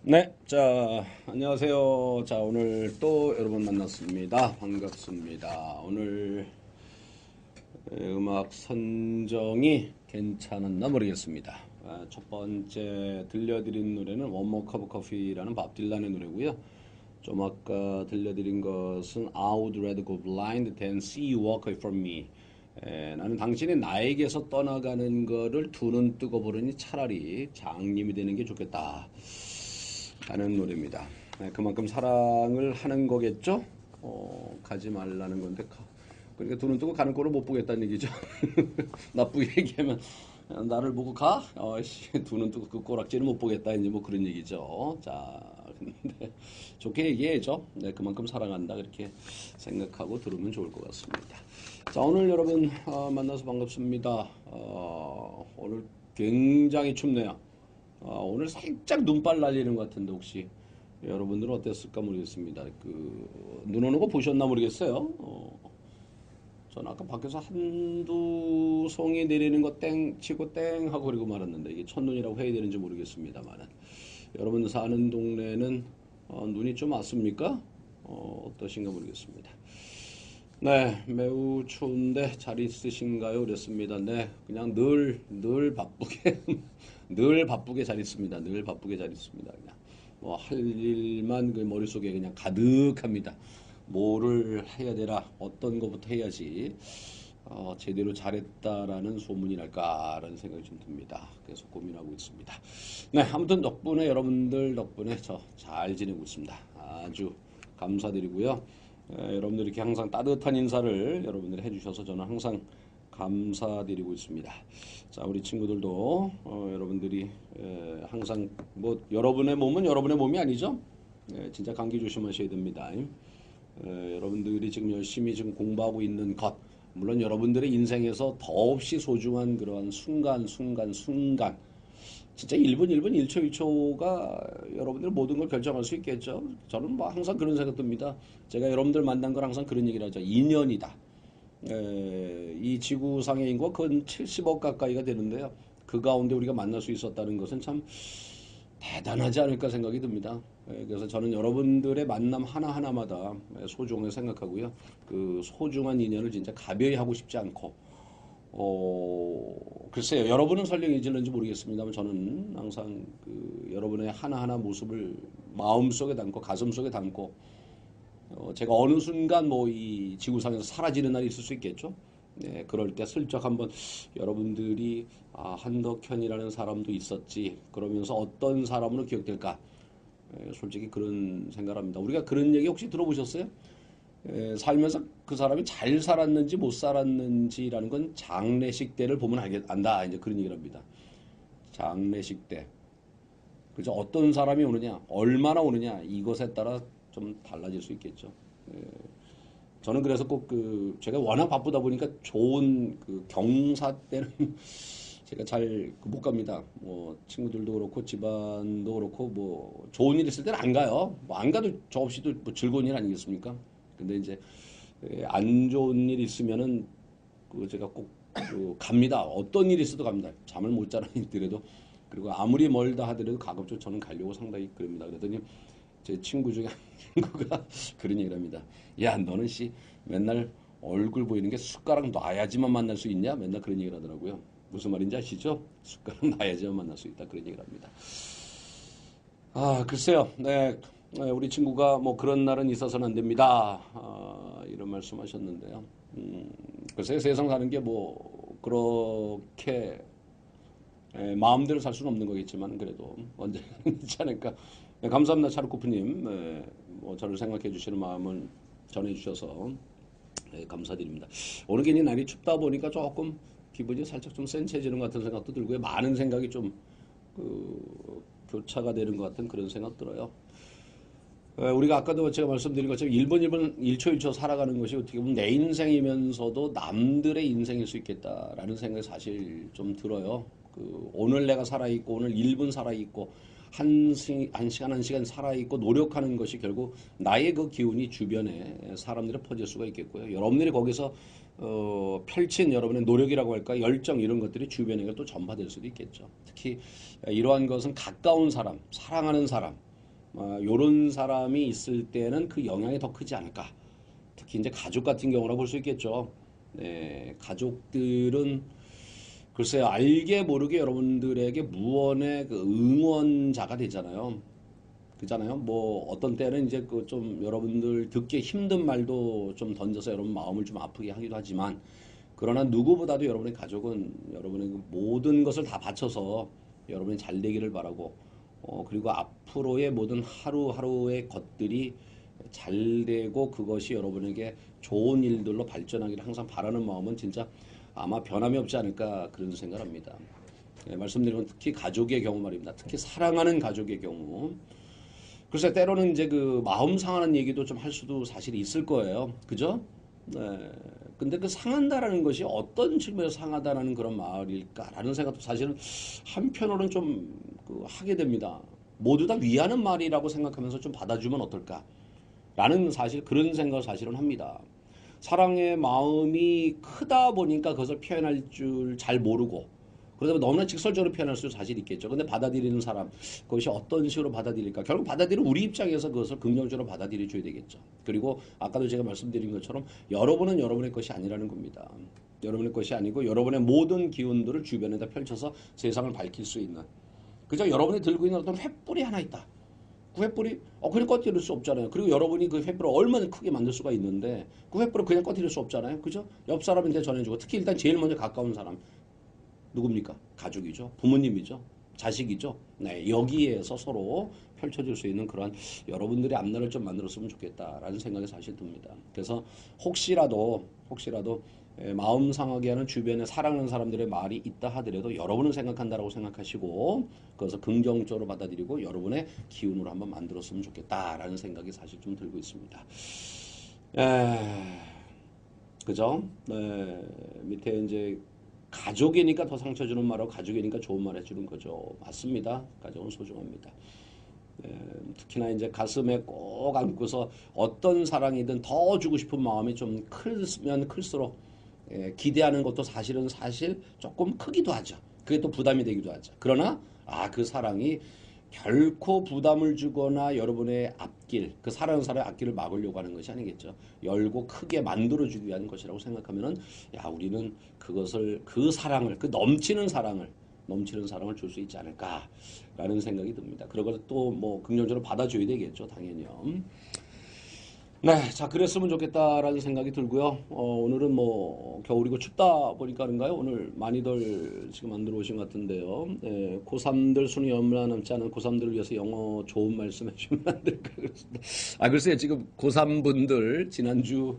네, 자, 안녕하세요. 자, 오늘 또 여러분 만났습니다. 반갑습니다. 오늘 음악 선정이 괜찮았나 모르겠습니다. 첫 번째 들려드린 노래는 One More Cup of Coffee라는 밥 딜란의 노래고요. 좀 아까 들려드린 것은 I would rather go blind than see you walk away from me. 나는 당신이 나에게서 떠나가는 거를 두 눈 뜨고 보려니 차라리 장님이 되는 게 좋겠다 라는 노래입니다. 그만큼 사랑을 하는 거겠죠? 가지 말라는 건데 그러니까 두 눈 뜨고 가는 꼴을 못 보겠다는 얘기죠. 나쁘게 얘기하면 나를 보고 가? 두 눈 뜨고 그 꼬락지를 못 보겠다 이제 뭐 그런 얘기죠. 자, 근데 좋게 얘기해야죠. 네, 그만큼 사랑한다 그렇게 생각하고 들으면 좋을 것 같습니다. 자, 오늘 여러분 만나서 반갑습니다. 오늘 굉장히 춥네요. 오늘 살짝 눈발 날리는 것 같은데 혹시 여러분들은 어땠을까 모르겠습니다. 눈 오는 거 보셨나 모르겠어요. 저는 아까 밖에서 한두 송이 내리는 거 땡 치고 땡 하고 그리고 말았는데 이게 첫눈이라고 해야 되는지 모르겠습니다만은 여러분 사는 동네는 눈이 좀 왔습니까? 어떠신가 모르겠습니다. 네, 매우 추운데 잘 있으신가요? 그랬습니다. 네, 그냥 늘 바쁘게, 늘 바쁘게 잘 있습니다. 늘 바쁘게 잘 있습니다. 그냥 뭐 할 일만 그 머릿속에 그냥 가득합니다. 뭐를 해야 되나, 어떤 것부터 해야지 제대로 잘했다라는 소문이 날까라는 생각이 좀 듭니다. 그래서 고민하고 있습니다. 네, 아무튼 덕분에 여러분들 덕분에 저 잘 지내고 있습니다. 아주 감사드리고요. 여러분들 이렇게 항상 따뜻한 인사를 여러분들이 해주셔서 저는 항상 감사드리고 있습니다. 자, 우리 친구들도 여러분들이 항상 뭐 여러분의 몸은 여러분의 몸이 아니죠. 진짜 감기 조심하셔야 됩니다. 여러분들이 지금 열심히 지금 공부하고 있는 것, 물론 여러분들의 인생에서 더없이 소중한 그러한 순간, 진짜 1분, 1분, 1초, 1초가 여러분들 모든 걸 결정할 수 있겠죠. 저는 뭐 항상 그런 생각 듭니다. 제가 여러분들 만난 걸 항상 그런 얘기를 하죠. 인연이다. 이 지구상의 인구가 근 70억 가까이가 되는데요. 그 가운데 우리가 만날 수 있었다는 것은 참 대단하지 않을까 생각이 듭니다. 그래서 저는 여러분들의 만남 하나하나마다 소중하게 생각하고요. 그 소중한 인연을 진짜 가벼이 하고 싶지 않고, 글쎄요. 여러분은 설령 잊을는지 모르겠습니다만 저는 항상 그 여러분의 하나하나 모습을 마음속에 담고 가슴속에 담고 제가 어느 순간 뭐 이 지구상에서 사라지는 날이 있을 수 있겠죠. 네, 그럴 때 슬쩍 한번 여러분들이 한덕현이라는 사람도 있었지. 그러면서 어떤 사람으로 기억될까? 솔직히 그런 생각을 합니다. 우리가 그런 얘기 혹시 들어보셨어요? 살면서 그 사람이 잘 살았는지 못 살았는지라는 건 장례식 때를 보면 안다. 이제 그런 얘기를 합니다. 장례식 때. 그래서 어떤 사람이 오느냐, 얼마나 오느냐, 이것에 따라 좀 달라질 수 있겠죠. 저는 그래서 꼭 제가 워낙 바쁘다 보니까 좋은 그 경사 때는 제가 잘 못 갑니다. 뭐 친구들도 그렇고 집안도 그렇고 뭐 좋은 일 있을 때는 안 가요. 뭐 안 가도 저 없이도 뭐 즐거운 일 아니겠습니까? 근데 이제 안 좋은 일 있으면은 제가 꼭 갑니다. 어떤 일이 있어도 갑니다. 잠을 못 자는 일들에도 그리고 아무리 멀다 하더라도 가급적 저는 가려고 상당히 그럽니다. 그랬더니 제 친구 중에 한 친구가 그런 얘기를 합니다. 야, 너는 맨날 얼굴 보이는 게 숟가락 놔야지만 만날 수 있냐? 맨날 그런 얘기를 하더라고요. 무슨 말인지 아시죠? 숟가락 놔야지만 만날 수 있다. 그런 얘기를 합니다. 글쎄요. 네. 우리 친구가 뭐 그런 날은 있어서는 안 됩니다. 이런 말씀 하셨는데요. 글쎄요. 세상 사는 게 뭐 그렇게 마음대로 살 수는 없는 거겠지만 그래도 언젠가는 있지 않을까. 네, 감사합니다. 차르코프님. 네, 뭐 저를 생각해 주시는 마음을 전해 주셔서 감사드립니다. 오늘 괜히 날이 춥다 보니까 조금 기분이 살짝 좀 센치해지는 것 같은 생각도 들고요. 많은 생각이 좀 교차가 되는 것 같은 그런 생각 들어요. 우리가 아까도 제가 말씀드린 것처럼 1분 1분 1초 1초 살아가는 것이 어떻게 보면 내 인생이면서도 남들의 인생일 수 있겠다라는 생각이 사실 좀 들어요. 오늘 내가 살아있고 오늘 1분 살아있고 한 시간 한 시간 살아있고 노력하는 것이 결국 나의 그 기운이 주변에 사람들에 퍼질 수가 있겠고요. 여러분들이 거기서 펼친 여러분의 노력이라고 할까 열정 이런 것들이 주변에 또 전파될 수도 있겠죠. 특히 이러한 것은 가까운 사람, 사랑하는 사람 요런 사람이 있을 때는 그 영향이 더 크지 않을까. 특히 이제 가족 같은 경우라 볼 수 있겠죠. 네, 가족들은 글쎄요, 알게 모르게 여러분들에게 무언의 그 응원자가 되잖아요. 그잖아요. 뭐 어떤 때는 이제 그 좀 여러분들 듣기 힘든 말도 좀 던져서 여러분 마음을 좀 아프게 하기도 하지만 그러나 누구보다도 여러분의 가족은 여러분의 그 모든 것을 다 바쳐서 여러분이 잘 되기를 바라고 그리고 앞으로의 모든 하루하루의 것들이 잘 되고 그것이 여러분에게 좋은 일들로 발전하기를 항상 바라는 마음은 진짜 아마 변함이 없지 않을까 그런 생각을 합니다. 예, 말씀드린 건 특히 가족의 경우 말입니다. 특히 사랑하는 가족의 경우. 글쎄 때로는 이제 그 마음 상하는 얘기도 좀 할 수도 사실 있을 거예요. 그죠? 네. 근데 그 상한다라는 것이 어떤 측면에서 상하다라는 그런 말일까라는 생각도 사실은 한편으로는 좀그 하게 됩니다. 모두 다 위하는 말이라고 생각하면서 좀 받아주면 어떨까? 라는 사실 그런 생각을 사실은 합니다. 사랑의 마음이 크다 보니까 그것을 표현할 줄 잘 모르고 그러다 보면 너무나 직설적으로 표현할 수 사실 있겠죠. 근데 받아들이는 사람 그것이 어떤 식으로 받아들일까? 결국 받아들이는 우리 입장에서 그것을 긍정적으로 받아들여 줘야 되겠죠. 그리고 아까도 제가 말씀드린 것처럼 여러분은 여러분의 것이 아니라는 겁니다. 여러분의 것이 아니고 여러분의 모든 기운들을 주변에다 펼쳐서 세상을 밝힐 수 있는 그저 여러분이 들고 있는 어떤 횃불이 하나 있다. 그 횃불이 그냥 꺼뜨릴 수 없잖아요. 그리고 여러분이 그 횃불을 얼마나 크게 만들 수가 있는데 그 횃불을 그냥 꺼뜨릴 수 없잖아요. 그죠? 옆 사람한테 전해주고 특히 일단 제일 먼저 가까운 사람 누굽니까? 가족이죠. 부모님이죠. 자식이죠. 네, 여기에서 서로 펼쳐질 수 있는 그러한 여러분들의 앞날을 좀 만들었으면 좋겠다라는 생각이 사실 듭니다. 그래서 혹시라도 마음 상하게 하는 주변에 사랑하는 사람들의 말이 있다 하더라도 여러분은 생각한다라고 생각하시고 그것을 긍정적으로 받아들이고 여러분의 기운으로 한번 만들었으면 좋겠다라는 생각이 사실 좀 들고 있습니다. 에, 그죠? 네, 밑에 이제 가족이니까 더 상처 주는 말하고 가족이니까 좋은 말 해주는 거죠. 맞습니다. 가족은 소중합니다. 특히나 이제 가슴에 꼭 안고서 어떤 사랑이든 더 주고 싶은 마음이 좀 크면 클수록 기대하는 것도 사실 조금 크기도 하죠. 그게 또 부담이 되기도 하죠. 그러나 그 사랑이 결코 부담을 주거나 여러분의 앞길, 그 사랑하는 사람의 앞길을 막으려고 하는 것이 아니겠죠. 열고 크게 만들어주기 위한 것이라고 생각하면은, 우리는 그것을, 그 사랑을, 그 넘치는 사랑을 줄 수 있지 않을까라는 생각이 듭니다. 그걸 또 뭐 긍정적으로 받아줘야 되겠죠, 당연히요. 네, 자, 그랬으면 좋겠다라는 생각이 들고요. 오늘은 뭐, 겨울이고 춥다 보니까 그런가요? 오늘 많이들 지금 안 들어오신 것 같은데요. 네, 고3들 수능이 얼마 남지 않은 고3들을 위해서 영어 좋은 말씀 해주면 안 될까 그렇습니다. 글쎄요. 지금 고3분들 지난주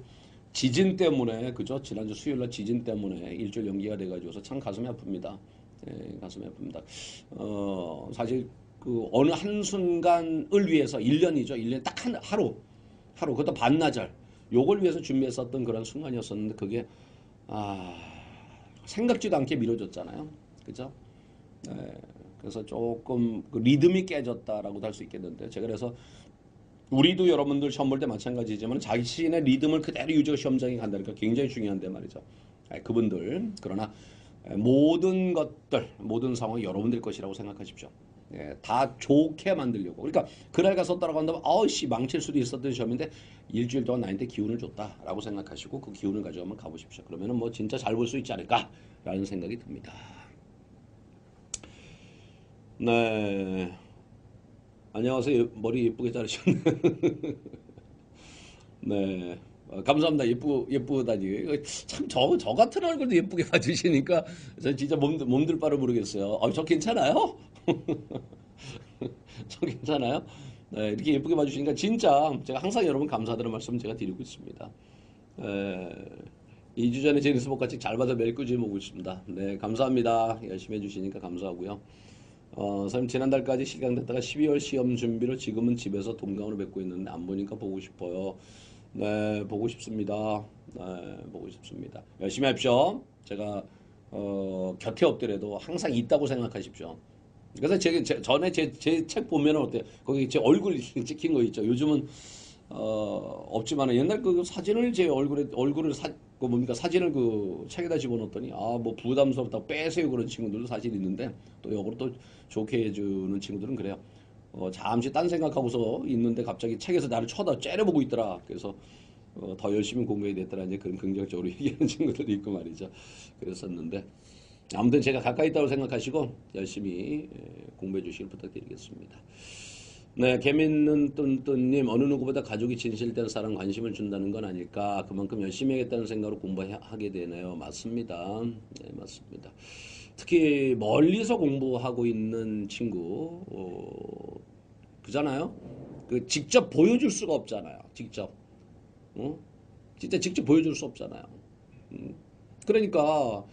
지진 때문에, 그죠? 지난주 수요일날 지진 때문에 일주일 연기가 돼가지고서 참 가슴이 아픕니다. 가슴이 아픕니다. 사실 그 어느 한순간을 위해서 1년이죠. 1년 딱 하루 그것도 반나절 요걸 위해서 준비했었던 그런 순간이었었는데 그게 아, 생각지도 않게 미뤄졌잖아요. 그죠? 네, 그래서 조금 그 리듬이 깨졌다라고도 할 수 있겠는데 제가 그래서 우리도 여러분들 시험 볼 때 마찬가지지만 자신의 리듬을 그대로 유지하고 시험장에 간다니까 굉장히 중요한데 말이죠. 그분들 그러나 모든 상황이 여러분들 것이라고 생각하십시오. 다 좋게 만들려고. 그러니까 그날 가서 따라간다면 아우씨 망칠 수도 있었던 시험인데 일주일 동안 나한테 기운을 줬다라고 생각하시고 그 기운을 가지고 한번 가보십시오. 그러면은 뭐 진짜 잘 볼 수 있지 않을까라는 생각이 듭니다. 네. 안녕하세요. 머리 예쁘게 자르셨네. 네. 감사합니다. 예쁘다니. 참, 저 같은 얼굴도 예쁘게 봐주시니까, 저 진짜 몸들 바를 모르겠어요. 저 괜찮아요? 저 괜찮아요? 네, 이렇게 예쁘게 봐주시니까 진짜 제가 항상 여러분 감사드리는 말씀 제가 드리고 있습니다. 에, 2주 전에 제니스 복같이 잘 받아 매일 꾸준히 보고 있습니다. 네, 감사합니다. 열심히 해주시니까 감사하고요. 선생님 지난달까지 실강됐다가 12월 시험 준비로 지금은 집에서 동강으로 뵙고 있는데 안 보니까 보고 싶어요. 네, 보고 싶습니다. 네, 보고 싶습니다. 열심히 하십시오. 제가 곁에 없더라도 항상 있다고 생각하십시오. 그래서 전에 제 책 보면은 어때요? 거기 제 얼굴 찍힌 거 있죠. 요즘은 없지만은 옛날 그 사진을 제 얼굴을 그 뭡니까 사진을 그 책에다 집어넣었더니 뭐 부담스럽다 빼세요 그런 친구들도 사실 있는데 또 역으로 또 좋게 해주는 친구들은 그래요. 잠시 딴 생각하고서 있는데 갑자기 책에서 나를 째려보고 있더라. 그래서 더 열심히 공부해야 됐더라. 이제 그런 긍정적으로 얘기하는 친구들도 있고 말이죠. 그랬었는데 아무튼 제가 가까이 있다고 생각하시고 열심히 공부해 주시길 부탁드리겠습니다. 네, 개밌는 뚠뚠님 어느 누구보다 가족이 진실된 사랑 관심을 준다는 건 아닐까. 그만큼 열심히 하겠다는 생각으로 공부하게 되네요. 맞습니다. 네, 맞습니다. 특히 멀리서 공부하고 있는 친구, 그잖아요. 그 직접 보여줄 수가 없잖아요. 직접, 진짜 직접 보여줄 수 없잖아요. 그러니까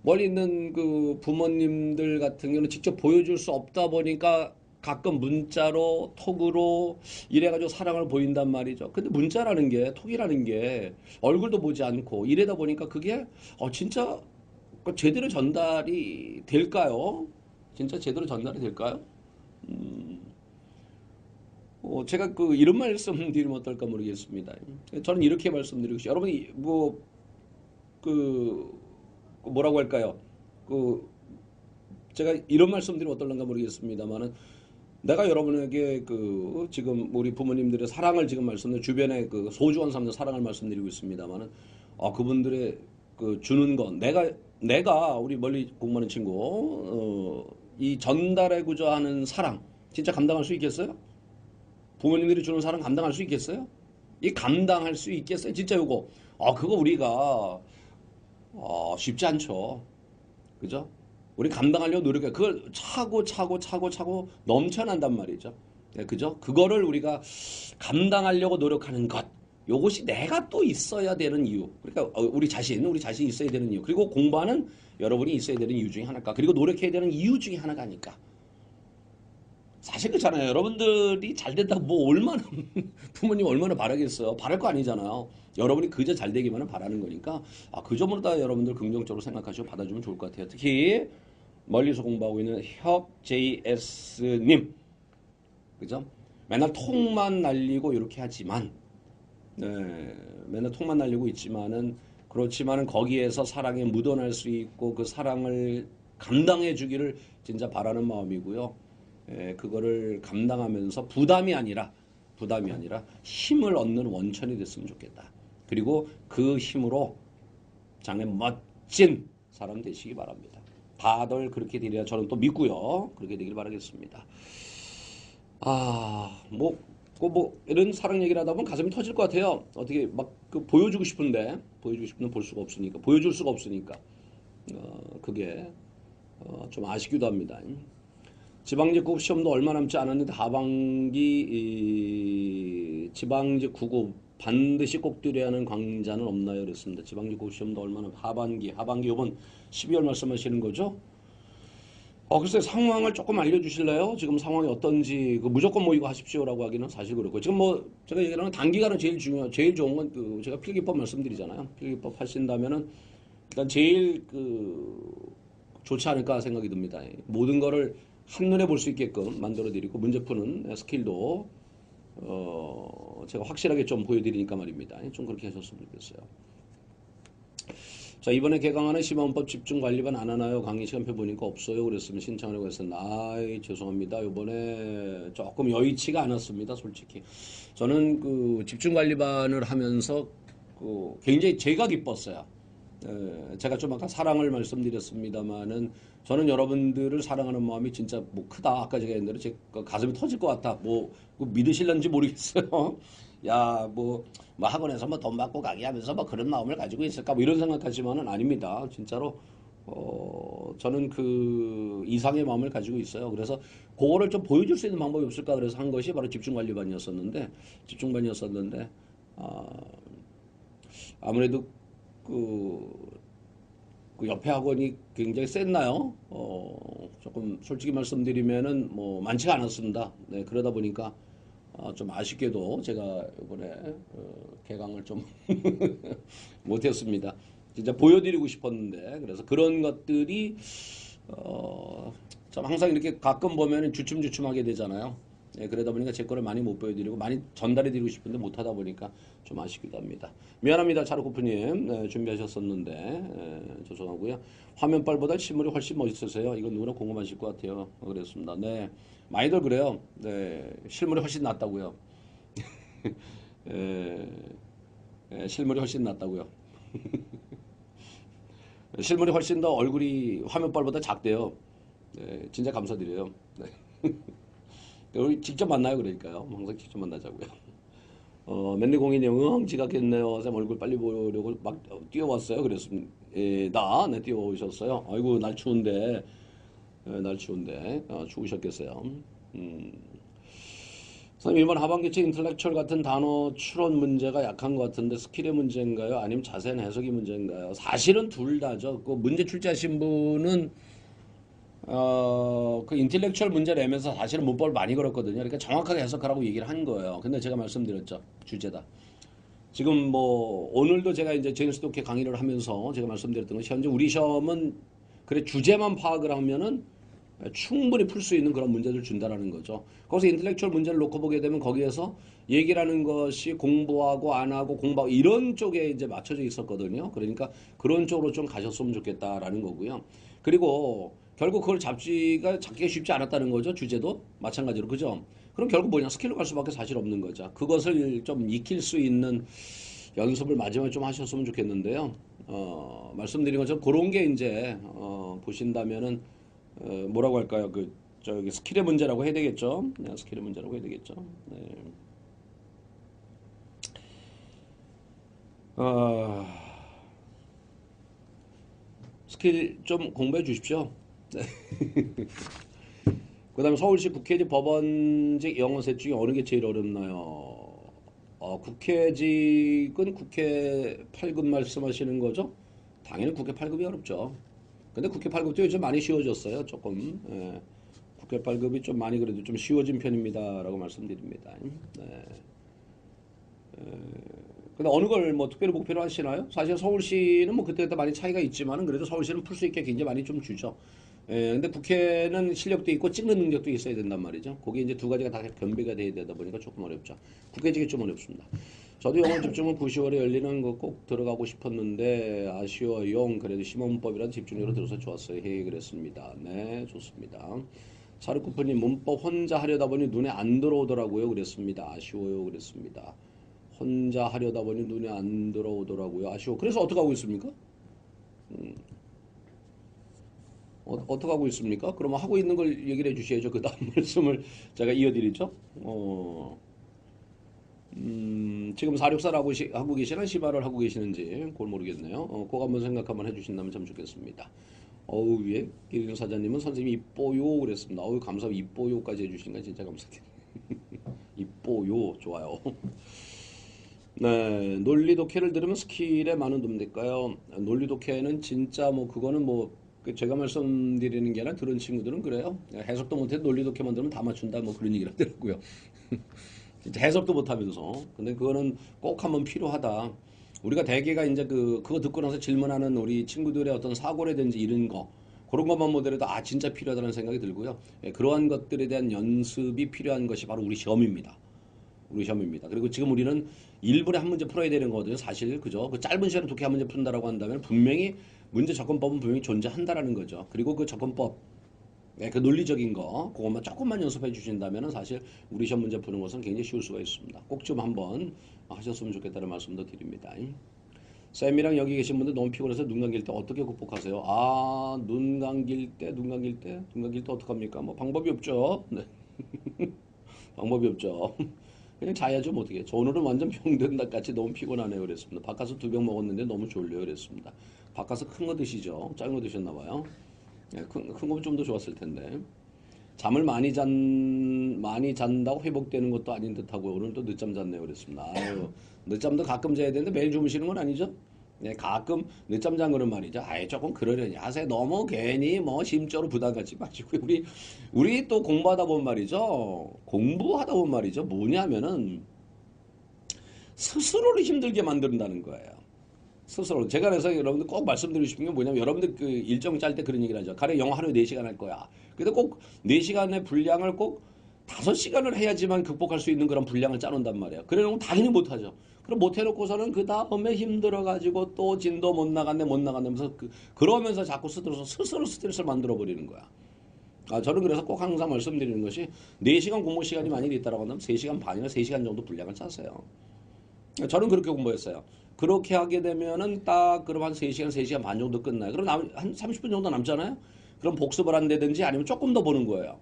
멀리 있는 그 부모님들 같은 경우는 직접 보여줄 수 없다 보니까 가끔 문자로 톡으로 이래가지고 사랑을 보인단 말이죠. 근데 문자라는 게 톡이라는 게 얼굴도 보지 않고 이래다 보니까 그게 진짜 제대로 전달이 될까요? 진짜 제대로 전달이 될까요? 제가 그 이런 말씀 드리면 어떨까 모르겠습니다. 저는 이렇게 말씀드리고 싶어요. 여러분이 그 뭐라고 할까요? 그 제가 이런 말씀드리면 어떨런가 모르겠습니다만은 내가 여러분에게 그 지금 우리 부모님들의 사랑을 지금 말씀드린 주변에 그 소중한 사람들 사랑을 말씀드리고 있습니다만은 그분들의 그 주는 건 내가 우리 멀리 공부하는 친구 이 전달해고자 하는 사랑 진짜 감당할 수 있겠어요? 부모님들이 주는 사랑 감당할 수 있겠어요? 이 감당할 수 있겠어요? 진짜 요거 그거 우리가 쉽지 않죠. 그죠? 우리 감당하려고 노력해. 그걸 차고 넘쳐난단 말이죠. 네, 그죠? 그거를 우리가 감당하려고 노력하는 것. 요것이 내가 또 있어야 되는 이유. 그러니까 우리 자신이 있어야 되는 이유. 그리고 공부하는 여러분이 있어야 되는 이유 중에 하나가. 그리고 노력해야 되는 이유 중에 하나가니까. 사실 그렇잖아요. 여러분들이 잘 된다고 뭐 얼마나 부모님 얼마나 바라겠어요. 바랄 거 아니잖아요. 여러분이 그저 잘 되기만은 바라는 거니까 그 점으로 다 여러분들 긍정적으로 생각하시고 받아주면 좋을 것 같아요. 특히 멀리서 공부하고 있는 협 JS님, 그죠? 맨날 톡만 날리고 이렇게 하지만, 네, 맨날 톡만 날리고 있지만은 그렇지만은 거기에서 사랑에 묻어날 수 있고 그 사랑을 감당해 주기를 진짜 바라는 마음이고요. 그거를 감당하면서 부담이 아니라 힘을 얻는 원천이 됐으면 좋겠다. 그리고 그 힘으로 장래 멋진 사람 되시기 바랍니다. 다들 그렇게 되리라 저는 또 믿고요. 그렇게 되길 바라겠습니다. 이런 사랑 얘기를 하다 보면 가슴이 터질 것 같아요. 어떻게 막 보여주고 싶은데 볼 수가 없으니까 보여줄 수가 없으니까 그게 좀 아쉽기도 합니다. 지방직 9급 시험도 얼마 남지 않았는데 하반기 지방직 9급 반드시 꼭 들여야 하는 강좌는 없나요? 그랬습니다. 지방직 9급 시험도 얼마 남 하반기 이번 12월 말씀하시는 거죠? 글쎄 상황을 조금 알려주실래요? 지금 상황이 어떤지 무조건 모이고 하십시오라고 하기는 사실 그렇고 지금 제가 얘기하는 단기간은 제일 좋은 건 제가 필기법 말씀드리잖아요. 필기법 하신다면은 일단 제일 좋지 않을까 생각이 듭니다. 모든 거를 한눈에 볼 수 있게끔 만들어 드리고 문제 푸는 스킬도 제가 확실하게 좀 보여드리니까 말입니다. 좀 그렇게 하셨으면 좋겠어요. 자, 이번에 개강하는 시범법 집중관리반 안 하나요? 강의 시간표 보니까 없어요. 그랬으면 신청하려고 했었는데 죄송합니다. 이번에 조금 여의치가 않았습니다. 솔직히 저는 집중관리반을 하면서 굉장히 제가 기뻤어요. 제가 좀 아까 사랑을 말씀드렸습니다만은 저는 여러분들을 사랑하는 마음이 진짜 크다. 아까 제가 했는 대로 제 가슴이 터질 것 같아. 믿으실런지 모르겠어요. 야, 학원에서 돈 받고 강의하면서 그런 마음을 가지고 있을까? 이런 생각하지만은 아닙니다. 진짜로, 저는 그 이상의 마음을 가지고 있어요. 그래서 그거를 좀 보여줄 수 있는 방법이 없을까? 그래서 한 것이 바로 집중관리반이었었는데, 아무래도 그 옆에 학원이 굉장히 셌나요? 조금 솔직히 말씀드리면은 많지가 않았습니다. 네, 그러다 보니까 좀 아쉽게도 제가 이번에 개강을 좀 못했습니다. 진짜 보여드리고 싶었는데 그래서 그런 것들이 좀 항상 이렇게 가끔 보면은 주춤주춤하게 되잖아요. 네, 그러다 보니까 제 거를 많이 못 보여드리고 많이 전달해드리고 싶은데 못하다 보니까 좀 아쉽기도 합니다. 미안합니다. 차르코프님. 네, 준비하셨었는데 죄송하고요. 화면빨보다 실물이 훨씬 멋있으세요. 이건 누구나 궁금하실 것 같아요. 그랬습니다. 네. 많이들 그래요. 네, 실물이 훨씬 낫다고요. 에, 실물이 훨씬 낫다고요. 실물이 훨씬 더 얼굴이 화면빨보다 작대요. 네, 진짜 감사드려요. 네. 우리 직접 만나요, 그러니까요. 항상 직접 만나자고요. 맨리공인이 지각했네요. 쌤 얼굴 빨리 보려고 막 뛰어왔어요. 그랬습니다. 네, 뛰어오셨어요. 아이고, 날 추운데, 날 추운데, 추우셨겠어요. 음. 선생님, 이번 하반기치 인텔렉츄얼 같은 단어 추론 문제가 약한 것 같은데 스킬의 문제인가요? 아니면 자세한 해석이 문제인가요? 사실은 둘 다죠. 그 문제 출제하신 분은 그 인텔렉츄얼 문제 내면서 사실은 문법을 많이 걸었거든요. 그러니까 정확하게 해석하라고 얘기를 한 거예요. 근데 제가 말씀드렸죠. 주제다. 지금 뭐 오늘도 제가 이제 제임스 독해 강의를 하면서 제가 말씀드렸던 것이 현재 우리 시험은 그래 주제만 파악을 하면은 충분히 풀 수 있는 그런 문제를 준다라는 거죠. 거기서 인텔렉츄얼 문제를 놓고 보게 되면 거기에서 얘기라는 것이 공부하고 안 하고 공부하고 이런 쪽에 이제 맞춰져 있었거든요. 그러니까 그런 쪽으로 좀 가셨으면 좋겠다라는 거고요. 그리고 결국 그걸 잡기가 쉽지 않았다는 거죠. 주제도 마찬가지로 그죠? 그럼 결국 뭐냐 스킬로 갈 수밖에 사실 없는 거죠. 그것을 좀 익힐 수 있는 연습을 마지막에 좀 하셨으면 좋겠는데요. 말씀드린 것처럼 그런 게 이제 보신다면은 뭐라고 할까요? 그 저기 스킬의 문제라고 해야 되겠죠. 네, 스킬의 문제라고 해야 되겠죠. 네. 어, 스킬 좀 공부해 주십시오. 그다음에 서울시 국회의직 법원직 영어셋 중에 어느 게 제일 어렵나요? 국회직은 국회 8급 말씀하시는 거죠? 당연히 국회 8급이 어렵죠. 근데 국회 8급도 요즘 많이 쉬워졌어요. 조금. 예. 국회 8급이 좀 많이 그래도 좀 쉬워진 편입니다라고 말씀드립니다. 네. 근데 어느 걸 뭐 특별히 목표로 하시나요? 사실 서울시는 뭐 그때그때 많이 차이가 있지만은 그래도 서울시는 풀 수 있게 굉장히 많이 좀 주죠. 근데 국회는 실력도 있고 찍는 능력도 있어야 된단 말이죠. 거기 이제 두 가지가 다 겸비가 돼야 되다 보니까 조금 어렵죠. 국회직이 좀 어렵습니다. 저도 영어 집중은 9시월에 열리는 거 꼭 들어가고 싶었는데 아쉬워요. 그래도 심화문법이라도 집중력으로 들어서 좋았어요. 그랬습니다. 네, 좋습니다. 사르쿠프님 문법 혼자 하려다 보니 눈에 안 들어오더라고요. 그랬습니다. 아쉬워요. 그랬습니다. 혼자 하려다 보니 눈에 안 들어오더라고요. 아쉬워. 그래서 어떻게 하고 있습니까? 어떻게 하고 있습니까? 그러면 하고 있는 걸 얘기를 해주셔야죠. 그 다음 말씀을 제가 이어드리죠. 지금 464를 하고 계시나 시바를 하고 계시는지 그걸 모르겠네요. 그거 한번 생각 한번 해주신다면 참 좋겠습니다. 어우, 예. 기린 사장님은 선생님이 이뻐요 그랬습니다. 어우, 감사합니다. 이뻐요까지 해주시니까 진짜 감사드립니다. 이뻐요. 좋아요. 네, 논리 독해를 들으면 스킬에 많은 도움 될까요? 논리 독해는 진짜 뭐 그거는 뭐 제가 말씀드리는 게 아니라 들은 친구들은 그래요. 해석도 못해도 논리 독해만 들으면 다 맞춘다 뭐 그런 얘기를 하더라고요. 진짜 해석도 못하면서. 근데 그거는 꼭 한번 필요하다. 우리가 대개가 이제 그거 듣고 나서 질문하는 우리 친구들의 어떤 사고라든지 이런 거 그런 것만 보더라도 아 진짜 필요하다는 생각이 들고요. 그러한 것들에 대한 연습이 필요한 것이 바로 우리 시험입니다. 우리 시험입니다. 그리고 지금 우리는 1분에 한 문제 풀어야 되는 거거든요. 사실 그죠? 그 짧은 시간에 독해 한 문제 푼다라고 한다면 분명히 문제 접근법은 분명히 존재한다라는 거죠. 그리고 그 접근법, 그 논리적인 거 그것만 조금만 연습해 주신다면 사실 우리 시험 문제 푸는 것은 굉장히 쉬울 수가 있습니다. 꼭 좀 한번 하셨으면 좋겠다는 말씀도 드립니다. 쌤이랑 여기 계신 분들 너무 피곤해서 눈 감길 때 어떻게 극복하세요? 아, 눈 감길 때 어떡합니까? 뭐 방법이 없죠. 네. 방법이 없죠. 그냥 자야죠, 뭐 어떻게. 저 오늘은 완전 병든 닭 같이 너무 피곤하네요, 그랬습니다. 바카스 2병 먹었는데 너무 졸려요, 그랬습니다. 바카스 큰 거 드시죠? 작은 거 드셨나 봐요. 큰 거면 좀 더 좋았을 텐데. 잠을 많이 잔다고 회복되는 것도 아닌 듯하고 오늘 또 늦잠 잤네요, 그랬습니다. 아유, 늦잠도 가끔 자야 되는데 매일 주무시는 건 아니죠? 네, 가끔 늦잠 잔 거는 말이죠. 아예 조금 그러려니 하세요. 너무 괜히 뭐 심적으로 부담 갖지 마시고 우리 또 공부하다 보면 말이죠. 공부하다 보면 말이죠. 뭐냐면은 스스로를 힘들게 만든다는 거예요. 스스로. 제가 그래서 여러분들 꼭 말씀드리고 싶은 게 뭐냐면 여러분들 그 일정 짤 때 그런 얘기를 하죠. 가령 영어 하루에 4시간 할 거야. 근데 꼭 4시간의 분량을 꼭 5시간을 해야지만 극복할 수 있는 그런 분량을 짜놓는단 말이에요. 그래놓으면 당연히 못하죠. 그럼 못해놓고서는 그 다음에 힘들어가지고 또 진도 못 나갔네 하면서 그러면서 자꾸 스스로 스트레스를 만들어버리는 거야. 저는 그래서 꼭 항상 말씀드리는 것이 4시간 공부 시간이 만약에 있다라고 한다면 3시간 반이나 3시간 정도 분량을 짜세요. 저는 그렇게 공부했어요. 그렇게 하게 되면은 딱 그럼 한 3시간, 3시간 반 정도 끝나요. 그럼 한 30분 정도 남잖아요. 그럼 복습을 한다든지 아니면 조금 더 보는 거예요.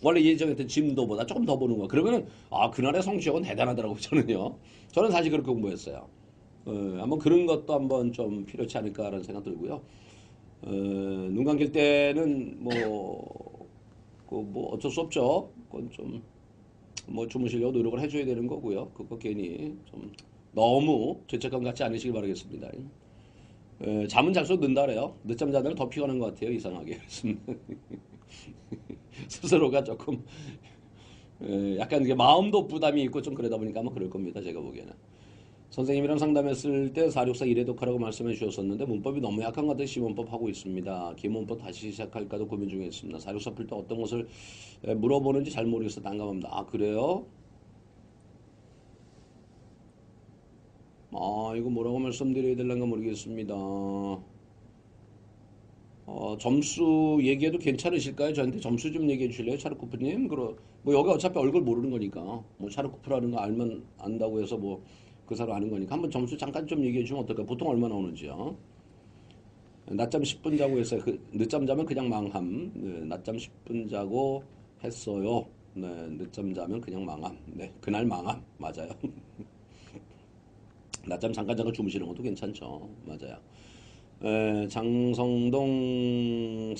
원래 예정했던 진도보다 조금 더 보는 거야. 그러면은 그날의 성취욕은 대단하더라고요. 저는요. 저는 사실 그렇게 공부했어요. 한번 그런 것도 한번 좀 필요치 않을까라는 생각 들고요. 눈 감길 때는 뭐 어쩔 수 없죠. 그건 좀 뭐 주무시려고 노력을 해줘야 되는 거고요. 그거 괜히 좀 너무 죄책감 갖지 않으시길 바라겠습니다. 잠은 잘수록 는다래요. 늦잠 자들은 더 피곤한 것 같아요. 이상하게. 스스로가 조금 약간 이게 마음도 부담이 있고 좀 그러다 보니까 아마 그럴 겁니다. 제가 보기에는. 선생님이랑 상담했을 때 464 이래독하라고 말씀해 주셨었는데 문법이 너무 약한 것 같아서 시문법 하고 있습니다. 기문법 다시 시작할까도 고민 중에 있습니다. 464 풀 때 어떤 것을 물어보는지 잘 모르겠어 난감합니다. 그래요? 이거 뭐라고 말씀드려야 될란가 모르겠습니다. 점수 얘기해도 괜찮으실까요? 저한테 점수 좀 얘기해 주실래요? 차르코프님? 뭐 여기 어차피 얼굴 모르는 거니까. 뭐 차르코프라는 거 알면 안다고 해서 뭐 그 사람 아는 거니까. 한번 점수 잠깐 좀 얘기해 주면 어떨까요? 보통 얼마 나오는지요? 낮잠 10분 자고 했어요. 늦잠 자면 그냥 망함. 네, 낮잠 10분 자고 했어요. 네, 늦잠 자면 그냥 망함. 네, 그날 망함. 맞아요. 낮잠 잠깐 자고 주무시는 것도 괜찮죠. 맞아요. 장성동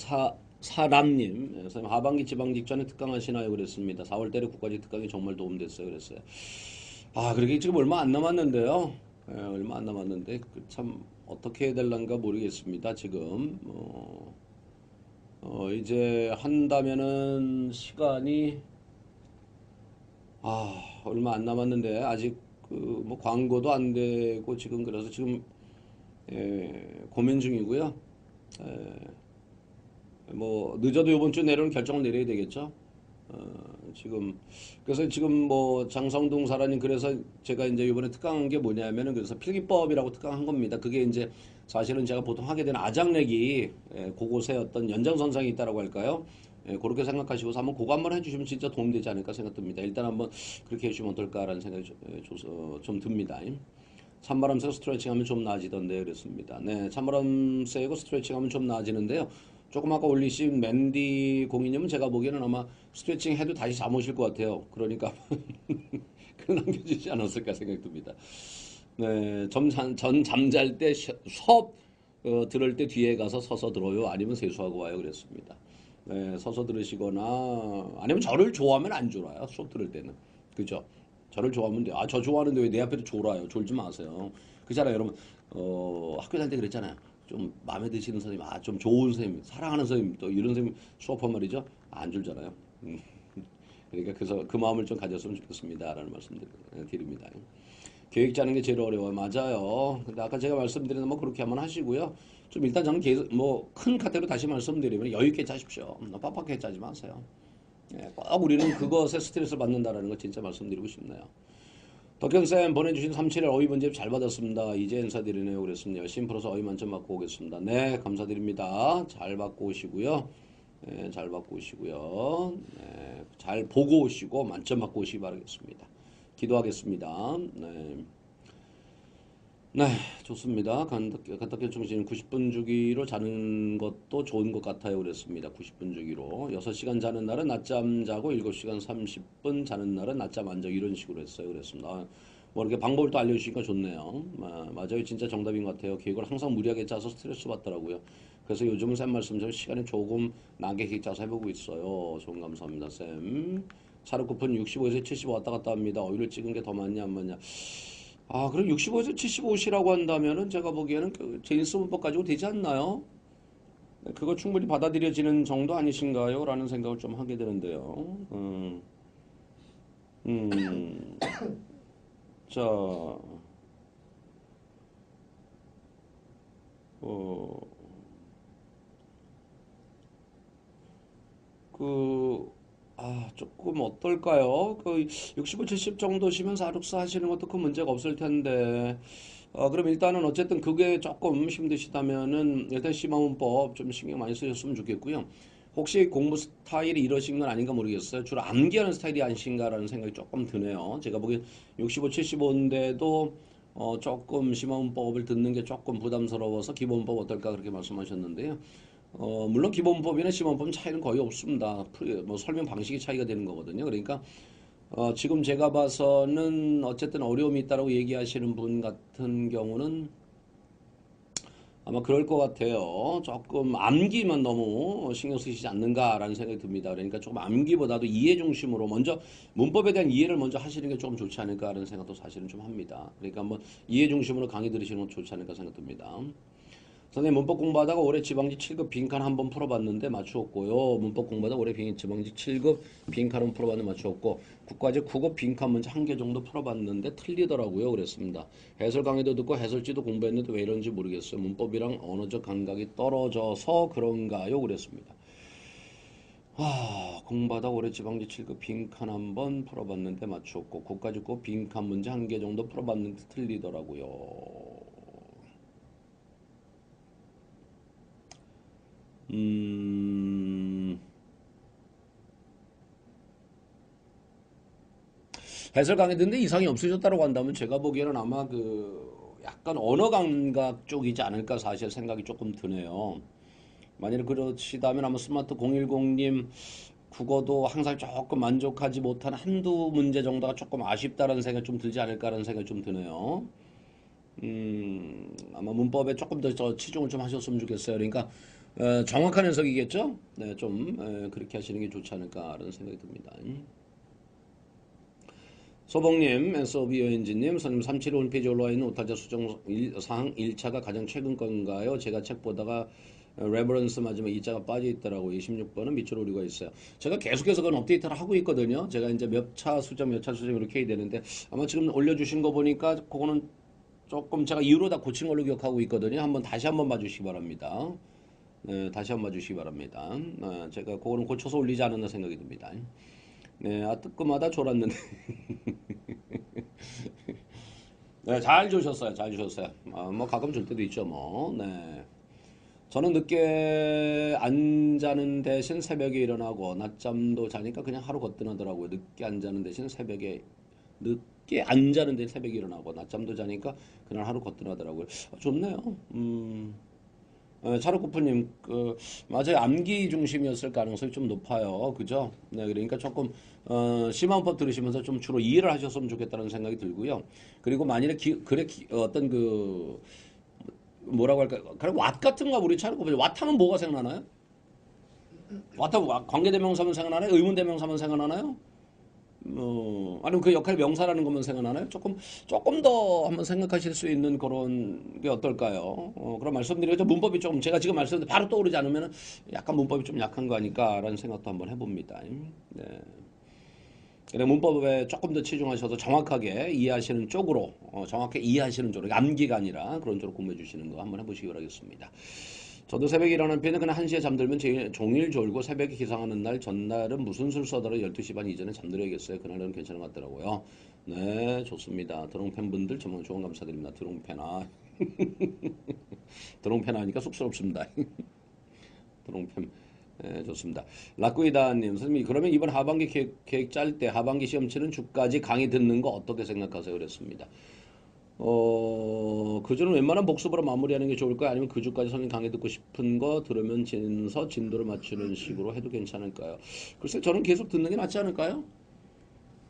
사람님, 선생님 하반기 지방 직전에 특강하시나요? 그랬습니다. 4월 달에 국가직 특강이 정말 도움됐어요. 그랬어요. 그러게 지금 얼마 안 남았는데요. 얼마 안 남았는데 참 어떻게 해야 될란가 모르겠습니다. 지금 이제 한다면은 시간이 얼마 안 남았는데 아직 그 뭐 광고도 안 되고 지금 그래서 지금 고민 중이고요. 뭐 늦어도 이번 주 내로는 결정을 내려야 되겠죠. 지금 그래서 지금 뭐 장성동 사라님 그래서 제가 이제 이번에 특강한 게 뭐냐면은 그래서 필기법이라고 특강한 겁니다. 그게 이제 사실은 제가 보통 하게 되는 아장내기 그곳에 어떤 연장선상이 있다라고 할까요? 그렇게 생각하시고서 한번 그거 한번 해주시면 진짜 도움되지 않을까 생각됩니다. 일단 한번 그렇게 해주시면 어떨까라는 생각이 좀 듭니다. 찬바람 쐬고 스트레칭 하면 좀 나아지던데 그랬습니다. 네, 찬바람 쐬고 스트레칭 하면 좀 나아지는데요. 조금 아까 올리신 맨디 공인님은 제가 보기에는 아마 스트레칭 해도 다시 잠 오실 것 같아요. 그러니까 그건 남겨주지 않았을까 생각이 듭니다. 네, 전 잠잘 때 수업 들을 때 뒤에 가서 서서 들어요. 아니면 세수하고 와요. 그랬습니다. 네, 서서 들으시거나 아니면 저를 좋아하면 안 졸아요. 수업 들을 때는. 그죠? 저를 좋아하면 돼요. 저 좋아하는데 왜 내 앞에도 졸아요? 졸지 마세요. 그잖아요, 여러분. 학교 다닐 때 그랬잖아요. 좀 마음에 드시는 선생님, 좀 좋은 선생님, 사랑하는 선생님, 또 이런 선생님 수업한 말이죠. 안 졸잖아요. 그러니까 그래서 그 마음을 좀 가졌으면 좋겠습니다라는 말씀 드립니다. 계획 짜는 게 제일 어려워요. 맞아요. 근데 아까 제가 말씀드린 뭐 그렇게 한번 하시고요. 좀 일단 저는 계속 뭐 큰 카테고리 다시 말씀드리면 여유 있게 짜십시오. 빡빡하게 짜지 마세요. 꼭 우리는 그것에 스트레스를 받는다라는 거 진짜 말씀드리고 싶네요. 덕현쌤 보내주신 37일 어휘 문제 잘 받았습니다. 이제 인사드리네요. 그랬습니다. 열심히 풀어서 어휘 만점 받고 오겠습니다. 네, 감사드립니다. 잘 받고 오시고요. 네, 잘 받고 오시고요. 네, 잘 보고 오시고 만점 받고 오시기 바라겠습니다. 기도하겠습니다. 네. 네, 좋습니다. 간단하게 중심 90분 주기로 자는 것도 좋은 것 같아요. 그랬습니다. 90분 주기로. 6시간 자는 날은 낮잠 자고 7시간 30분 자는 날은 낮잠 안 자고 이런 식으로 했어요. 그랬습니다. 뭐 이렇게 방법을 또 알려주시니까 좋네요. 맞아요. 진짜 정답인 것 같아요. 계획을 항상 무리하게 짜서 스트레스 받더라고요. 그래서 요즘은 쌤 말씀처럼 시간에 조금 나게 짜서 해보고 있어요. 좋은 감사합니다, 쌤. 차르 쿠폰 65에서 75 왔다 갔다 합니다. 어휘를 찍은 게 더 많냐 안 많냐. 그럼 65에서 75시라고 한다면은 제가 보기에는 그 제인스 문법 가지고 되지 않나요? 네, 그거 충분히 받아들여지는 정도 아니신가요? 라는 생각을 좀 하게 되는데요. 음, 자, 어, 그, 조금 어떨까요? 그 65, 70 정도시면 사륙사 하시는 것도 큰 문제가 없을 텐데. 그럼 일단은 어쨌든 그게 조금 힘드시다면은 일단 심화문법 좀 신경 많이 쓰셨으면 좋겠고요. 혹시 공부 스타일이 이러신 건 아닌가 모르겠어요. 주로 암기하는 스타일이 아니신가라는 생각이 조금 드네요. 제가 보기엔 65, 75인데도 조금 심화문법을 듣는 게 조금 부담스러워서 기본법 어떨까 그렇게 말씀하셨는데요. 물론 기본법이나 심화문법 차이는 거의 없습니다. 뭐 설명 방식이 차이가 되는 거거든요. 그러니까 지금 제가 봐서는 어쨌든 어려움이 있다라고 얘기하시는 분 같은 경우는 아마 그럴 것 같아요. 조금 암기만 너무 신경 쓰시지 않는가라는 생각이 듭니다. 그러니까 조금 암기보다도 이해 중심으로 먼저 문법에 대한 이해를 먼저 하시는 게 조금 좋지 않을까라는 생각도 사실은 좀 합니다. 그러니까 한번 이해 중심으로 강의 들으시는 건 좋지 않을까 생각 듭니다. 선생님 문법 공부하다가 올해 지방지 7급 빈칸 한번 풀어봤는데 맞추었고요. 문법 공부하다가 올해 지방지 7급 빈칸 한번 풀어봤는데 맞추었고 국가제 9급 빈칸 문제 한 개 정도 풀어봤는데 틀리더라고요. 그랬습니다. 해설 강의도 듣고 해설지도 공부했는데 왜 이런지 모르겠어요. 문법이랑 언어적 감각이 떨어져서 그런가요? 그랬습니다. 공부하다 올해 지방지 7급 빈칸 한번 풀어봤는데 맞추었고 국가제 9급 빈칸 문제 한 개 정도 풀어봤는데 틀리더라고요. 해설 강의 듣는데 이상이 없으셨다고 한다면 제가 보기에는 아마 약간 언어 감각 쪽이지 않을까 사실 생각이 조금 드네요. 만일 그러시다면 아마 스마트 010님 국어도 항상 조금 만족하지 못한 한두 문제 정도가 조금 아쉽다는 생각이 좀 들지 않을까라는 생각이 좀 드네요. 아마 문법에 조금 더 치중을 좀 하셨으면 좋겠어요. 그러니까 정확한 해석이겠죠? 네, 좀 그렇게 하시는 게 좋지 않을까라는 생각이 듭니다. 소봉님, SOB 여행지님, 선생님 375 홈페이지에 올라와 있는 오탈자 수정 사항 1차가 가장 최근 건가요? 제가 책 보다가 레퍼런스 맞으면 2자가 빠져 있더라고요. 26번은 밑줄 오류가 있어요. 제가 계속해서 그건 업데이트를 하고 있거든요. 제가 이제 몇 차 수정, 몇 차 수정 이렇게 해야 되는데 아마 지금 올려주신 거 보니까 그거는 조금 제가 이후로 다 고친 걸로 기억하고 있거든요. 다시 한번 봐주시기 바랍니다. 네, 다시 한번 봐주시기 바랍니다. 제가 그거는 고쳐서 올리지 않았나 생각이 듭니다. 네, 뜨끔하다 졸았는데. 네, 잘 주셨어요. 잘 주셨어요. 뭐 가끔 줄 때도 있죠, 뭐. 네. 저는 늦게 안 자는 대신 새벽에 일어나고 낮잠도 자니까 그냥 하루 거뜬하더라고요. 늦게 안 자는 대신 늦게 안 자는 데 새벽에 일어나고 낮잠도 자니까 그날 하루 거뜬하더라고요. 좋네요. 차르코프님, 맞아요. 암기 중심이었을 가능성이 좀 높아요. 그죠? 네, 그러니까 조금, 심화문법 들으시면서 좀 주로 이해를 하셨으면 좋겠다는 생각이 들고요. 그리고 만일에 어떤 뭐라고 할까요? 그냥 왓 같은 거 우리 차르코프, 왓하면 뭐가 생각나나요? 왓하면 관계대명사만 생각나나요? 의문대명사만 생각나나요? 아니면 그 역할 명사라는 것만 생각나나요? 조금 더 한번 생각하실 수 있는 그런 게 어떨까요? 그런 말씀드리죠. 문법이 조금, 제가 지금 말씀드린 바로 떠오르지 않으면 약간 문법이 좀 약한 거 아닐까라는 생각도 한번 해봅니다. 네. 그래, 문법에 조금 더 치중하셔서 정확하게 이해하시는 쪽으로, 정확하게 이해하시는 쪽으로, 암기가 아니라 그런 쪽으로 공부해 주시는 거 한번 해보시기 바라겠습니다. 저도 새벽에 일어나는 편은 그냥 1시에 잠들면 종일 졸고 새벽에 기상하는 날 전날은 무슨 술 써더라 12시 반 이전에 잠들어야겠어요. 그날은 괜찮은 것 같더라고요. 네, 좋습니다. 드롱 팬분들 정말 조언 감사드립니다. 드롱 팬아. 드롱 팬하니까 쑥스럽습니다. 드롱 팬. 네, 좋습니다. 라꾸이다님, 선생님, 그러면 이번 하반기 계획 짤 때 하반기 시험 치는 주까지 강의 듣는 거 어떻게 생각하세요? 그랬습니다. 그 주는 웬만한 복습으로 마무리하는 게 좋을까요? 아니면 그 주까지 선생님 강의 듣고 싶은 거 들으면서 진도를 맞추는 식으로 해도 괜찮을까요? 글쎄, 저는 계속 듣는 게 낫지 않을까요?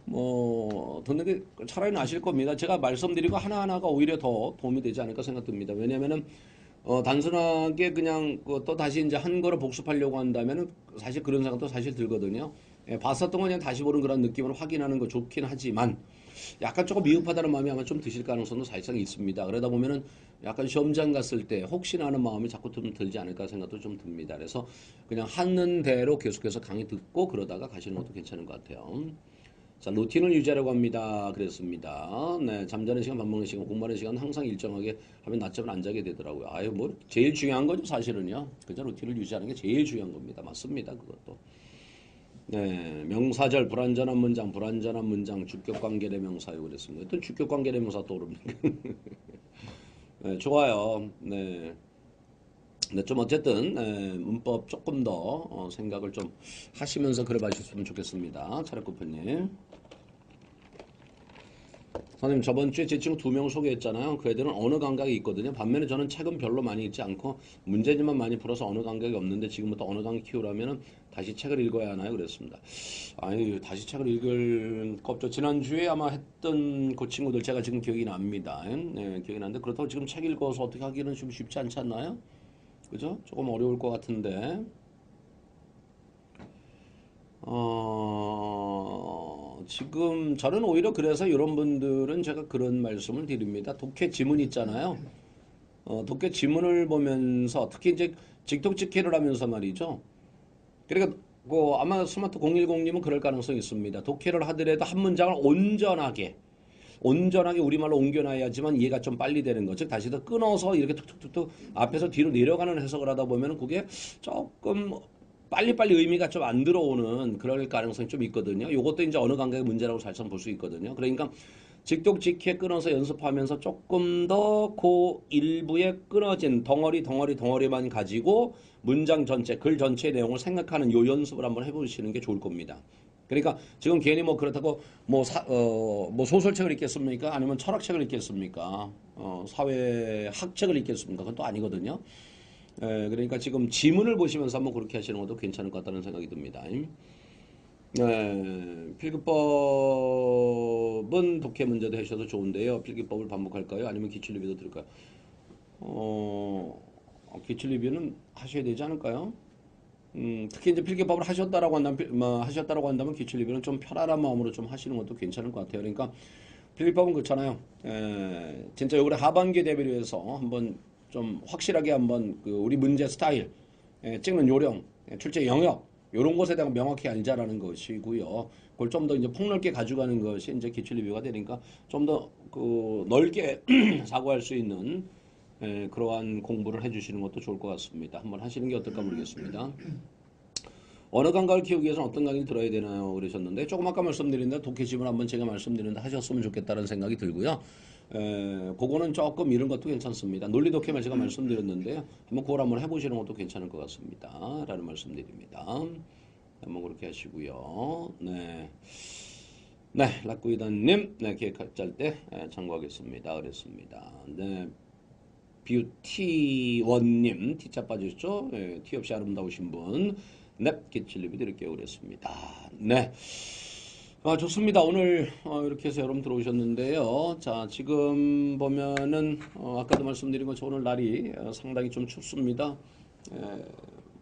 듣는 게 차라리 나실 겁니다. 제가 말씀드리고 하나하나가 오히려 더 도움이 되지 않을까 생각됩니다. 왜냐면은, 단순하게 그냥 또 다시 이제 한 거를 복습하려고 한다면은 사실 그런 생각도 사실 들거든요. 예, 봤었던 거 그냥 다시 보는 그런 느낌을 확인하는 거 좋긴 하지만 약간 조금 미흡하다는 마음이 아마 좀 드실 가능성도 사실상 있습니다. 그러다 보면은 약간 시험장 갔을 때 혹시나 하는 마음이 자꾸 좀 들지 않을까 생각도 좀 듭니다. 그래서 그냥 하는 대로 계속해서 강의 듣고 그러다가 가시는 것도 괜찮은 것 같아요. 자, 루틴을 유지하려고 합니다. 그랬습니다. 네, 잠자는 시간, 밥 먹는 시간, 공부하는 시간 항상 일정하게 하면 낮잠을 안 자게 되더라고요. 아유, 뭐, 제일 중요한 거죠, 사실은요. 그저 루틴을 유지하는 게 제일 중요한 겁니다. 맞습니다, 그것도. 네, 명사절, 불완전한 문장, 주격관계대명사요. 그랬습니다. 어떤 주격관계대명사 떠오릅니까? 네, 좋아요. 네. 근데 좀 어쨌든 문법 조금 더 생각을 좀 하시면서 글을 봐주셨으면 좋겠습니다. 차례코프님. 선생님 저번 주에 제 친구 2명 소개했잖아요. 그 애들은 언어 감각이 있거든요. 반면에 저는 책은 별로 많이 읽지 않고 문제집만 많이 풀어서 언어 감각이 없는데 지금부터 언어 감각 키우려면 다시 책을 읽어야 하나요? 그랬습니다. 아니 다시 책을 읽을 거 없죠. 지난주에 아마 했던 그 친구들 제가 지금 기억이 납니다. 네, 기억이 나는데 그렇다고 지금 책 읽어서 어떻게 하기는 좀 쉽지 않지 않나요? 그죠? 조금 어려울 것 같은데 지금 저는 오히려 그래서 이런 분들은 제가 그런 말씀을 드립니다. 독해 지문 있잖아요. 독해 지문을 보면서 특히 이제 직독직해를 하면서 말이죠. 그러니까 그 아마 스마트 010님은 그럴 가능성이 있습니다. 독해를 하더라도 한 문장을 온전하게 우리말로 옮겨놔야지만 이해가 좀 빨리 되는 거. 즉 다시 더 끊어서 이렇게 툭툭툭툭 앞에서 뒤로 내려가는 해석을 하다 보면 그게 조금 빨리빨리 의미가 좀 안 들어오는 그럴 가능성이 좀 있거든요. 요것도 이제 언어 감각의 문제라고 살짝 볼 수 있거든요. 그러니까 직독직해 끊어서 연습하면서 조금 더 그 일부에 끊어진 덩어리만 가지고 문장 전체, 글 전체의 내용을 생각하는 요 연습을 한번 해보시는 게 좋을 겁니다. 그러니까 지금 괜히 뭐 그렇다고 뭐 소설책을 읽겠습니까? 아니면 철학책을 읽겠습니까? 사회학책을 읽겠습니까? 그건 또 아니거든요. 그러니까 지금 지문을 보시면서 한번 그렇게 하시는 것도 괜찮을 것 같다는 생각이 듭니다. 필기법은 독해 문제도 하셔도 좋은데요. 필기법을 반복할까요? 아니면 기출리뷰도 들을까요? 기출리뷰는 하셔야 되지 않을까요? 특히 이제 필기법을 하셨다라고 한다면 기출 리뷰는 좀 편안한 마음으로 좀 하시는 것도 괜찮을 것 같아요. 그러니까 필기법은 그렇잖아요. 진짜 요번에 하반기 대비를 해서 한번 좀 확실하게 한번 그 우리 문제 스타일, 찍는 요령, 출제 영역 요런 것에 대한 명확히 알자라는 것이고요. 그걸 좀 더 이제 폭넓게 가져가는 것이 이제 기출 리뷰가 되니까 좀 더 그 넓게 사고할 수 있는 그러한 공부를 해주시는 것도 좋을 것 같습니다. 한번 하시는 게 어떨까 모르겠습니다. 언어 감각을 키우기 위해서는 어떤 강의를 들어야 되나요? 그러셨는데 조금 아까 말씀드린 독해집을 한번 제가 말씀드렸는데 하셨으면 좋겠다는 생각이 들고요. 그거는 조금 이런 것도 괜찮습니다. 논리 독해만 제가 말씀드렸는데요. 한번 그걸 한번 해보시는 것도 괜찮을 것 같습니다. 라는 말씀드립니다. 한번 그렇게 하시고요. 네. 네, 락구이단님, 네, 계획 짤 때 참고하겠습니다. 그랬습니다. 네, 뷰티원님, T자 빠지셨죠? 네, 티 없이 아름다우신 분. 네, 기출리뷰 드릴게요. 그랬습니다. 네. 좋습니다. 오늘 이렇게 해서 여러분 들어오셨는데요. 자, 지금 보면은 아까도 말씀드린 것처럼 오늘 날이 상당히 좀 춥습니다.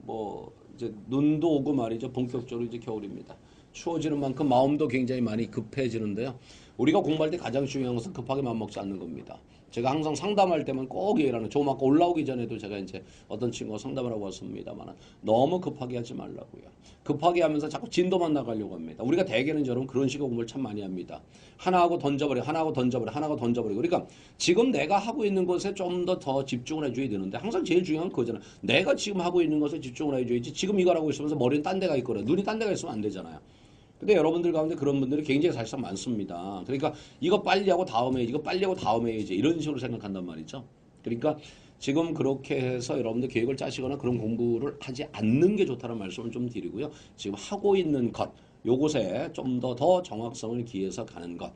뭐 이제 눈도 오고 말이죠. 본격적으로 이제 겨울입니다. 추워지는 만큼 마음도 굉장히 많이 급해지는데요. 우리가 공부할 때 가장 중요한 것은 급하게 마음 먹지 않는 겁니다. 제가 항상 상담할 때만 꼭 얘기하는, 조금 아까 올라오기 전에도 제가 이제 어떤 친구가 상담을 하고 왔습니다만 너무 급하게 하지 말라고요. 급하게 하면서 자꾸 진도만 나가려고 합니다. 우리가 대개는 여러분 그런 식의 공부를 참 많이 합니다. 하나 하고 던져버려, 하나 하고 던져버려, 하나 하고 던져버리고. 그러니까 지금 내가 하고 있는 것에 좀 더 집중을 해줘야 되는데 항상 제일 중요한 그거잖아. 내가 지금 하고 있는 것에 집중을 해줘야지. 지금 이걸 하고 있으면서 머리는 딴 데가 있거나 눈이 딴 데가 있으면 안 되잖아요. 근데 여러분들 가운데 그런 분들이 굉장히 사실상 많습니다. 그러니까 이거 빨리 하고 다음에 이거 빨리 하고 다음에 이제 이런 식으로 생각한단 말이죠. 그러니까 지금 그렇게 해서 여러분들 계획을 짜시거나 그런 공부를 하지 않는 게 좋다는 말씀을 좀 드리고요. 지금 하고 있는 것 요것에 좀 더 정확성을 기해서 가는 것.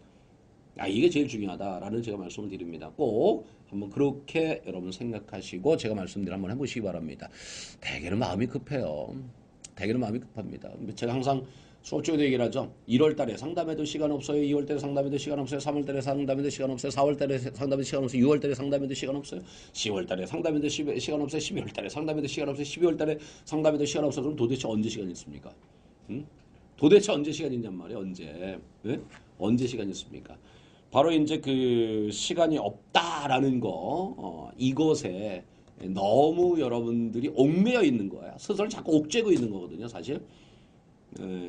이게 제일 중요하다라는 제가 말씀을 드립니다. 꼭 한번 그렇게 여러분 생각하시고 제가 말씀드린 한번 해보시기 바랍니다. 대개는 마음이 급해요. 대개는 마음이 급합니다. 제가 항상 수업 중에도 얘기를 하죠. 1월 달에 상담해도 시간 없어요. 2월 달에 상담해도 시간 없어요. 3월 달에 상담해도 시간 없어요. 4월 달에 상담해도 시간 없어요. 6월 달에 상담해도 시간 없어요. 10월 달에 상담해도 시간 없어요. 11월 달에 상담해도 시간 없어요. 12월 달에 상담해도 시간 없어요. 그럼 도대체 언제 시간이 있습니까? 응? 도대체 언제 시간이 있냔 말이에요. 언제? 네? 언제 시간이 있습니까? 바로 이제 그 시간이 없다라는 거, 이것에 너무 여러분들이 얽매여 있는 거야. 스스로를 자꾸 옥죄고 있는 거거든요, 사실.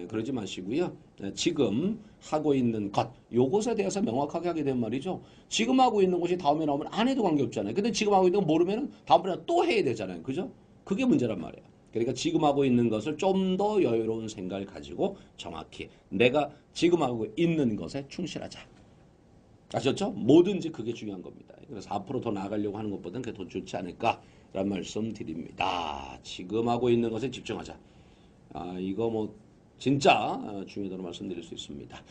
그러지 마시고요. 지금 하고 있는 것, 요것에 대해서 명확하게 하게 된 말이죠. 지금 하고 있는 것이 다음에 나오면 안 해도 관계없잖아요. 근데 지금 하고 있는 거 모르면 다음번에 또 해야 되잖아요. 그죠? 그게 문제란 말이에요. 그러니까 지금 하고 있는 것을 좀 더 여유로운 생각을 가지고 정확히 내가 지금 하고 있는 것에 충실하자. 아셨죠? 뭐든지 그게 중요한 겁니다. 그래서 앞으로 더 나아가려고 하는 것보다는 그게 더 좋지 않을까 라는 말씀 드립니다. 지금 하고 있는 것에 집중하자. 이거 뭐 진짜 중요하다는 말씀드릴 수 있습니다.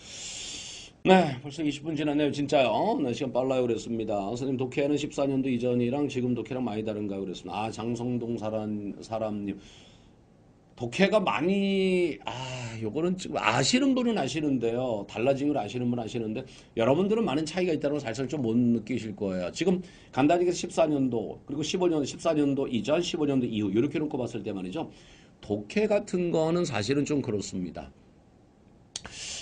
네, 벌써 20분 지났네요. 진짜요. 네, 시간 빨라요. 그랬습니다. 선생님, 독해는 14년도 이전이랑 지금 독해랑 많이 다른가요? 그랬습니다. 장성동 사람님. 독해가 많이, 요거는 지금 아시는 분은 아시는데요. 달라진 걸 아시는 분은 아시는데, 여러분들은 많은 차이가 있다는 걸 사실 좀 못 느끼실 거예요. 지금 간단히 14년도, 그리고 14년도 이전, 15년도 이후, 이렇게 놓고 봤을 때 말이죠. 독해 같은 거는 사실은 좀 그렇습니다.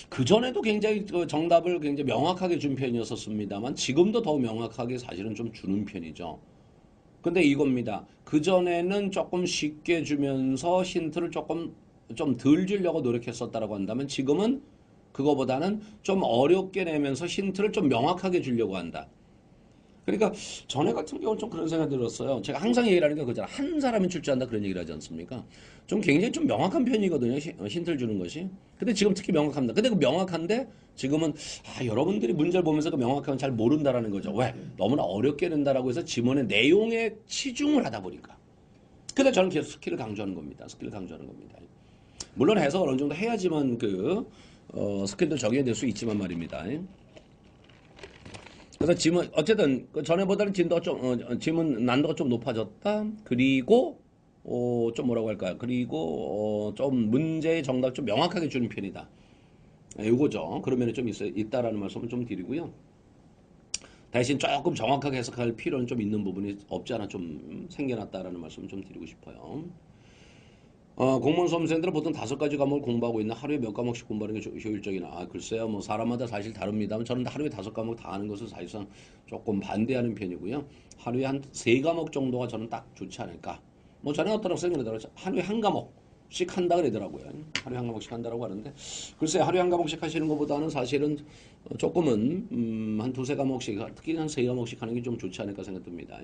그전에도 굉장히 정답을 굉장히 명확하게 준 편이었었습니다만, 지금도 더 명확하게 사실은 좀 주는 편이죠. 근데 이겁니다. 그전에는 조금 쉽게 주면서 힌트를 조금 좀 덜 주려고 노력했었다라고 한다면 지금은 그거보다는 좀 어렵게 내면서 힌트를 좀 명확하게 주려고 한다. 그러니까 전에 같은 경우는 좀 그런 생각이 들었어요. 제가 항상 얘기를 하는 게 그거잖아. 한 사람이 출제한다 그런 얘기를 하지 않습니까? 좀 굉장히 좀 명확한 편이거든요. 힌트를 주는 것이. 근데 지금 특히 명확합니다. 근데 그 명확한데 지금은 여러분들이 문제를 보면서 그 명확함을 잘 모른다라는 거죠. 왜? 너무나 어렵게 낸다라고 해서 지문의 내용에 치중을 하다 보니까. 근데 저는 계속 스킬을 강조하는 겁니다. 스킬을 강조하는 겁니다. 물론 해석을 어느 정도 해야지만 스킬도 적용이 될 수 있지만 말입니다. 그래서 지문 어쨌든 전에보다는 지문 난도가 좀 높아졌다. 그리고 좀 뭐라고 할까요? 그리고 좀 문제의 정답 좀 명확하게 주는 편이다. 요거죠. 그런 면이 좀 있다라는 말씀을 좀 드리고요. 대신 조금 정확하게 해석할 필요는 좀 있는 부분이 없지 않아 좀 생겨났다라는 말씀을 좀 드리고 싶어요. 공무원 수험생들은 보통 5가지 과목을 공부하고 있는 하루에 몇 과목씩 공부하는 게 효율적이나? 글쎄요, 뭐 사람마다 사실 다릅니다만 저는 하루에 5과목 다 하는 것을 사실상 조금 반대하는 편이고요. 하루에 한 3과목 정도가 저는 딱 좋지 않을까. 뭐 전에 어떤 학생이 그러더라고요. 하루에 한 과목씩 한다 그러더라고요. 하루에 한 과목씩 한다라고 하는데 글쎄 하루에 한 과목씩 하시는 것보다는 사실은 조금은 한 2-3과목씩 특히 한 3과목씩 하는 게 좀 좋지 않을까 생각됩니다.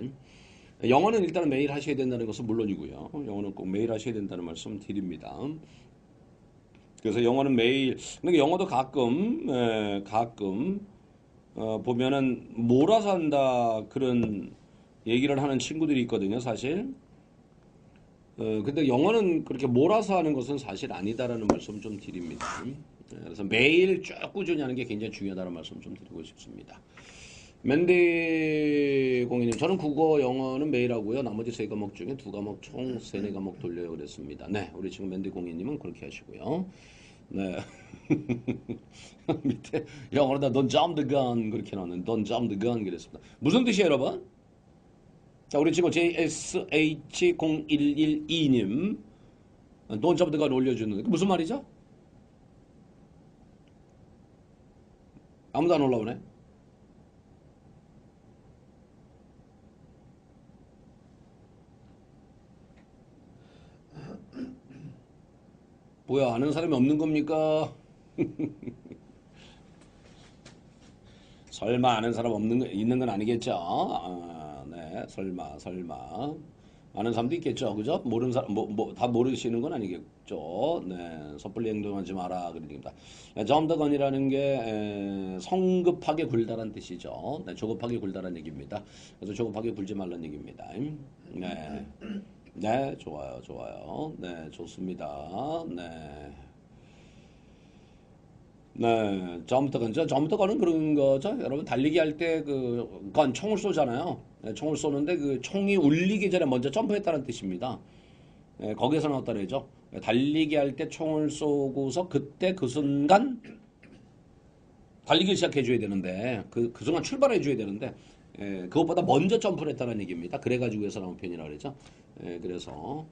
영어는 일단 매일 하셔야 된다는 것은 물론이고요. 영어는 꼭 매일 하셔야 된다는 말씀 드립니다. 그래서 영어는 매일, 근데 영어도 가끔 보면은 몰아서 한다 그런 얘기를 하는 친구들이 있거든요, 사실. 근데 영어는 그렇게 몰아서 하는 것은 사실 아니다라는 말씀 좀 드립니다. 그래서 매일 쭉 꾸준히 하는 게 굉장히 중요하다는 말씀 좀 드리고 싶습니다. 맨디 공인님, 저는 국어, 영어는 매일 하고요. 나머지 3과목 중에 2과목 총 3-4과목 돌려요. 그랬습니다. 네, 우리 지금 맨디 공인님은 그렇게 하시고요. 네. 밑에 영어로 Don't jump the gun 그렇게 나오는 Don't jump the gun 그랬습니다. 무슨 뜻이에요, 여러분? 자, 우리 지금 JSH0112님 Don't jump the gun 올려주는 무슨 말이죠? 아무도 안 올라오네. 뭐야, 아는 사람이 없는 겁니까? 설마 아는 사람 있는 건 아니겠죠? 네, 설마. 아는 사람도 있겠죠, 그죠? 모르는 사람, 다 모르시는 건 아니겠죠? 네, 섣불리 행동하지 마라. 그런 얘기입니다. 점더건이라는 게, 성급하게 굴다란 뜻이죠. 네, 조급하게 굴다란 얘기입니다. 그래서 조급하게 굴지 말란 얘기입니다. 네. 네, 좋아요. 네, 좋습니다. 네. 네, 점부터 가는 그런 거죠. 여러분 달리기 할 때 총을 쏘잖아요. 네, 총을 쏘는데 그 총이 울리기 전에 먼저 점프했다는 뜻입니다. 네, 거기에서 나왔다 그러죠. 네, 달리기 할 때 총을 쏘고서 그때 그 순간 달리기를 시작해 줘야 되는데 그 순간 출발해 줘야 되는데 그것보다 먼저 점프를 했다는 얘기입니다. 그래가지고 해서 나온 편이라 그러죠. 그래서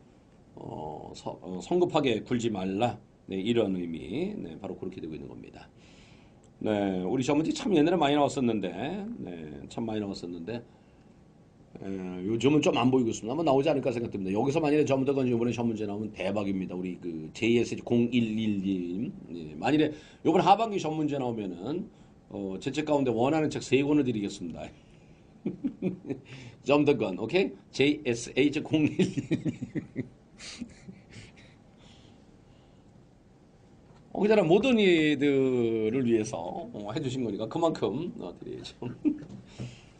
성급하게 굴지 말라. 네, 이런 의미. 네, 바로 그렇게 되고 있는 겁니다. 네, 우리 전문지 참 옛날에 많이 나왔었는데, 네, 참 많이 나왔었는데, 요즘은 좀 안 보이고 있습니다. 한번 나오지 않을까 생각됩니다. 여기서 만약에 전문가가 이번에 전문제 나오면 대박입니다. 우리 그 JS0112님. 네, 만일에 이번 하반기 전문제 나오면은, 제 책 가운데 원하는 책 3권을 드리겠습니다. 점더건, 오케이? JSH0112. 그잖아 모든 이들을 위해서 해주신 거니까 그만큼 드려야죠.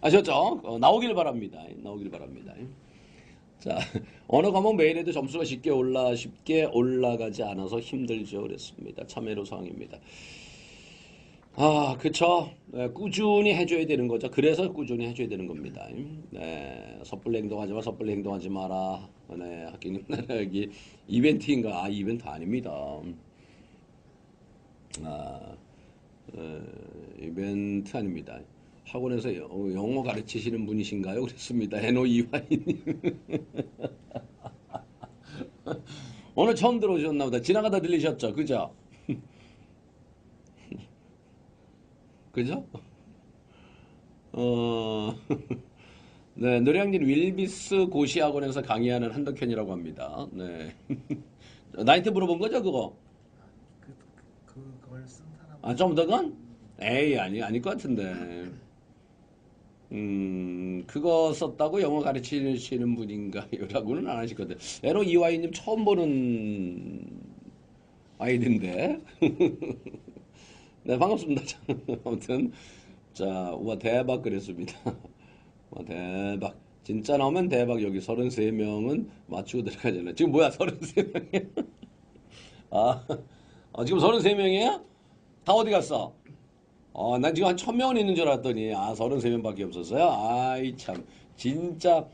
아셨죠? 나오길 바랍니다. 나오길 바랍니다. 자, 언어 과목 매일 해도 점수가 쉽게 올라가지 않아서 힘들죠. 그랬습니다. 참여로 사항입니다. 아, 그쵸. 네, 꾸준히 해줘야 되는 거죠. 그래서 꾸준히 해줘야 되는 겁니다. 네, 섣불리 행동하지 마, 섭불리 행동하지 마라. 네, 학교님, 여기 이벤트인가? 아, 이벤트 아닙니다. 아, 이벤트 아닙니다. 학원에서 영어 가르치시는 분이신가요? 그랬습니다. NOEY님. 오늘 처음 들어오셨나 보다. 지나가다 들리셨죠? 그죠? 그죠? 어, 네, 노량진 윌비스 고시학원에서 강의하는 한덕현이라고 합니다. 네. 나이트 물어본 거죠, 그거? 그걸 쓴 사람. 아, 좀 더건? 에이, 아닐 것 같은데. 그거 썼다고 영어 가르치시는 분인가요? 라고는 안 하실 건데. 에로 이와이님 처음 보는 아이디인데. 네, 반갑습니다. 아무튼, 자, 와, 대박 그랬습니다. 와, 대박. 진짜 나오면 대박. 여기 33명은 맞추고 들어가잖아요. 지금 뭐야, 33명이야? 아, 지금 33명이에요? 다 어디 갔어? 난 지금 한 1000명은 있는 줄 알았더니, 33명밖에 없었어요? 아이, 참. 진짜,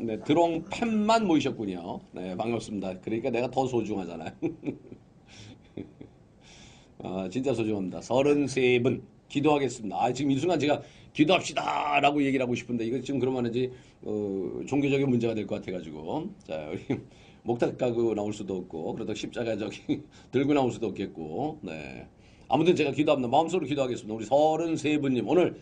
네, 드롱 팬만 모이셨군요. 네, 반갑습니다. 그러니까 내가 더 소중하잖아요. 진짜 소중합니다. 33분. 기도하겠습니다. 지금 이 순간 제가 기도합시다! 라고 얘기를 하고 싶은데, 이거 지금 그러면 이제, 종교적인 문제가 될 것 같아가지고. 자, 우리 목탁 가고 나올 수도 없고, 그러다 십자가 저기 들고 나올 수도 없겠고, 네. 아무튼 제가 기도합니다. 마음속으로 기도하겠습니다. 우리 33분님, 오늘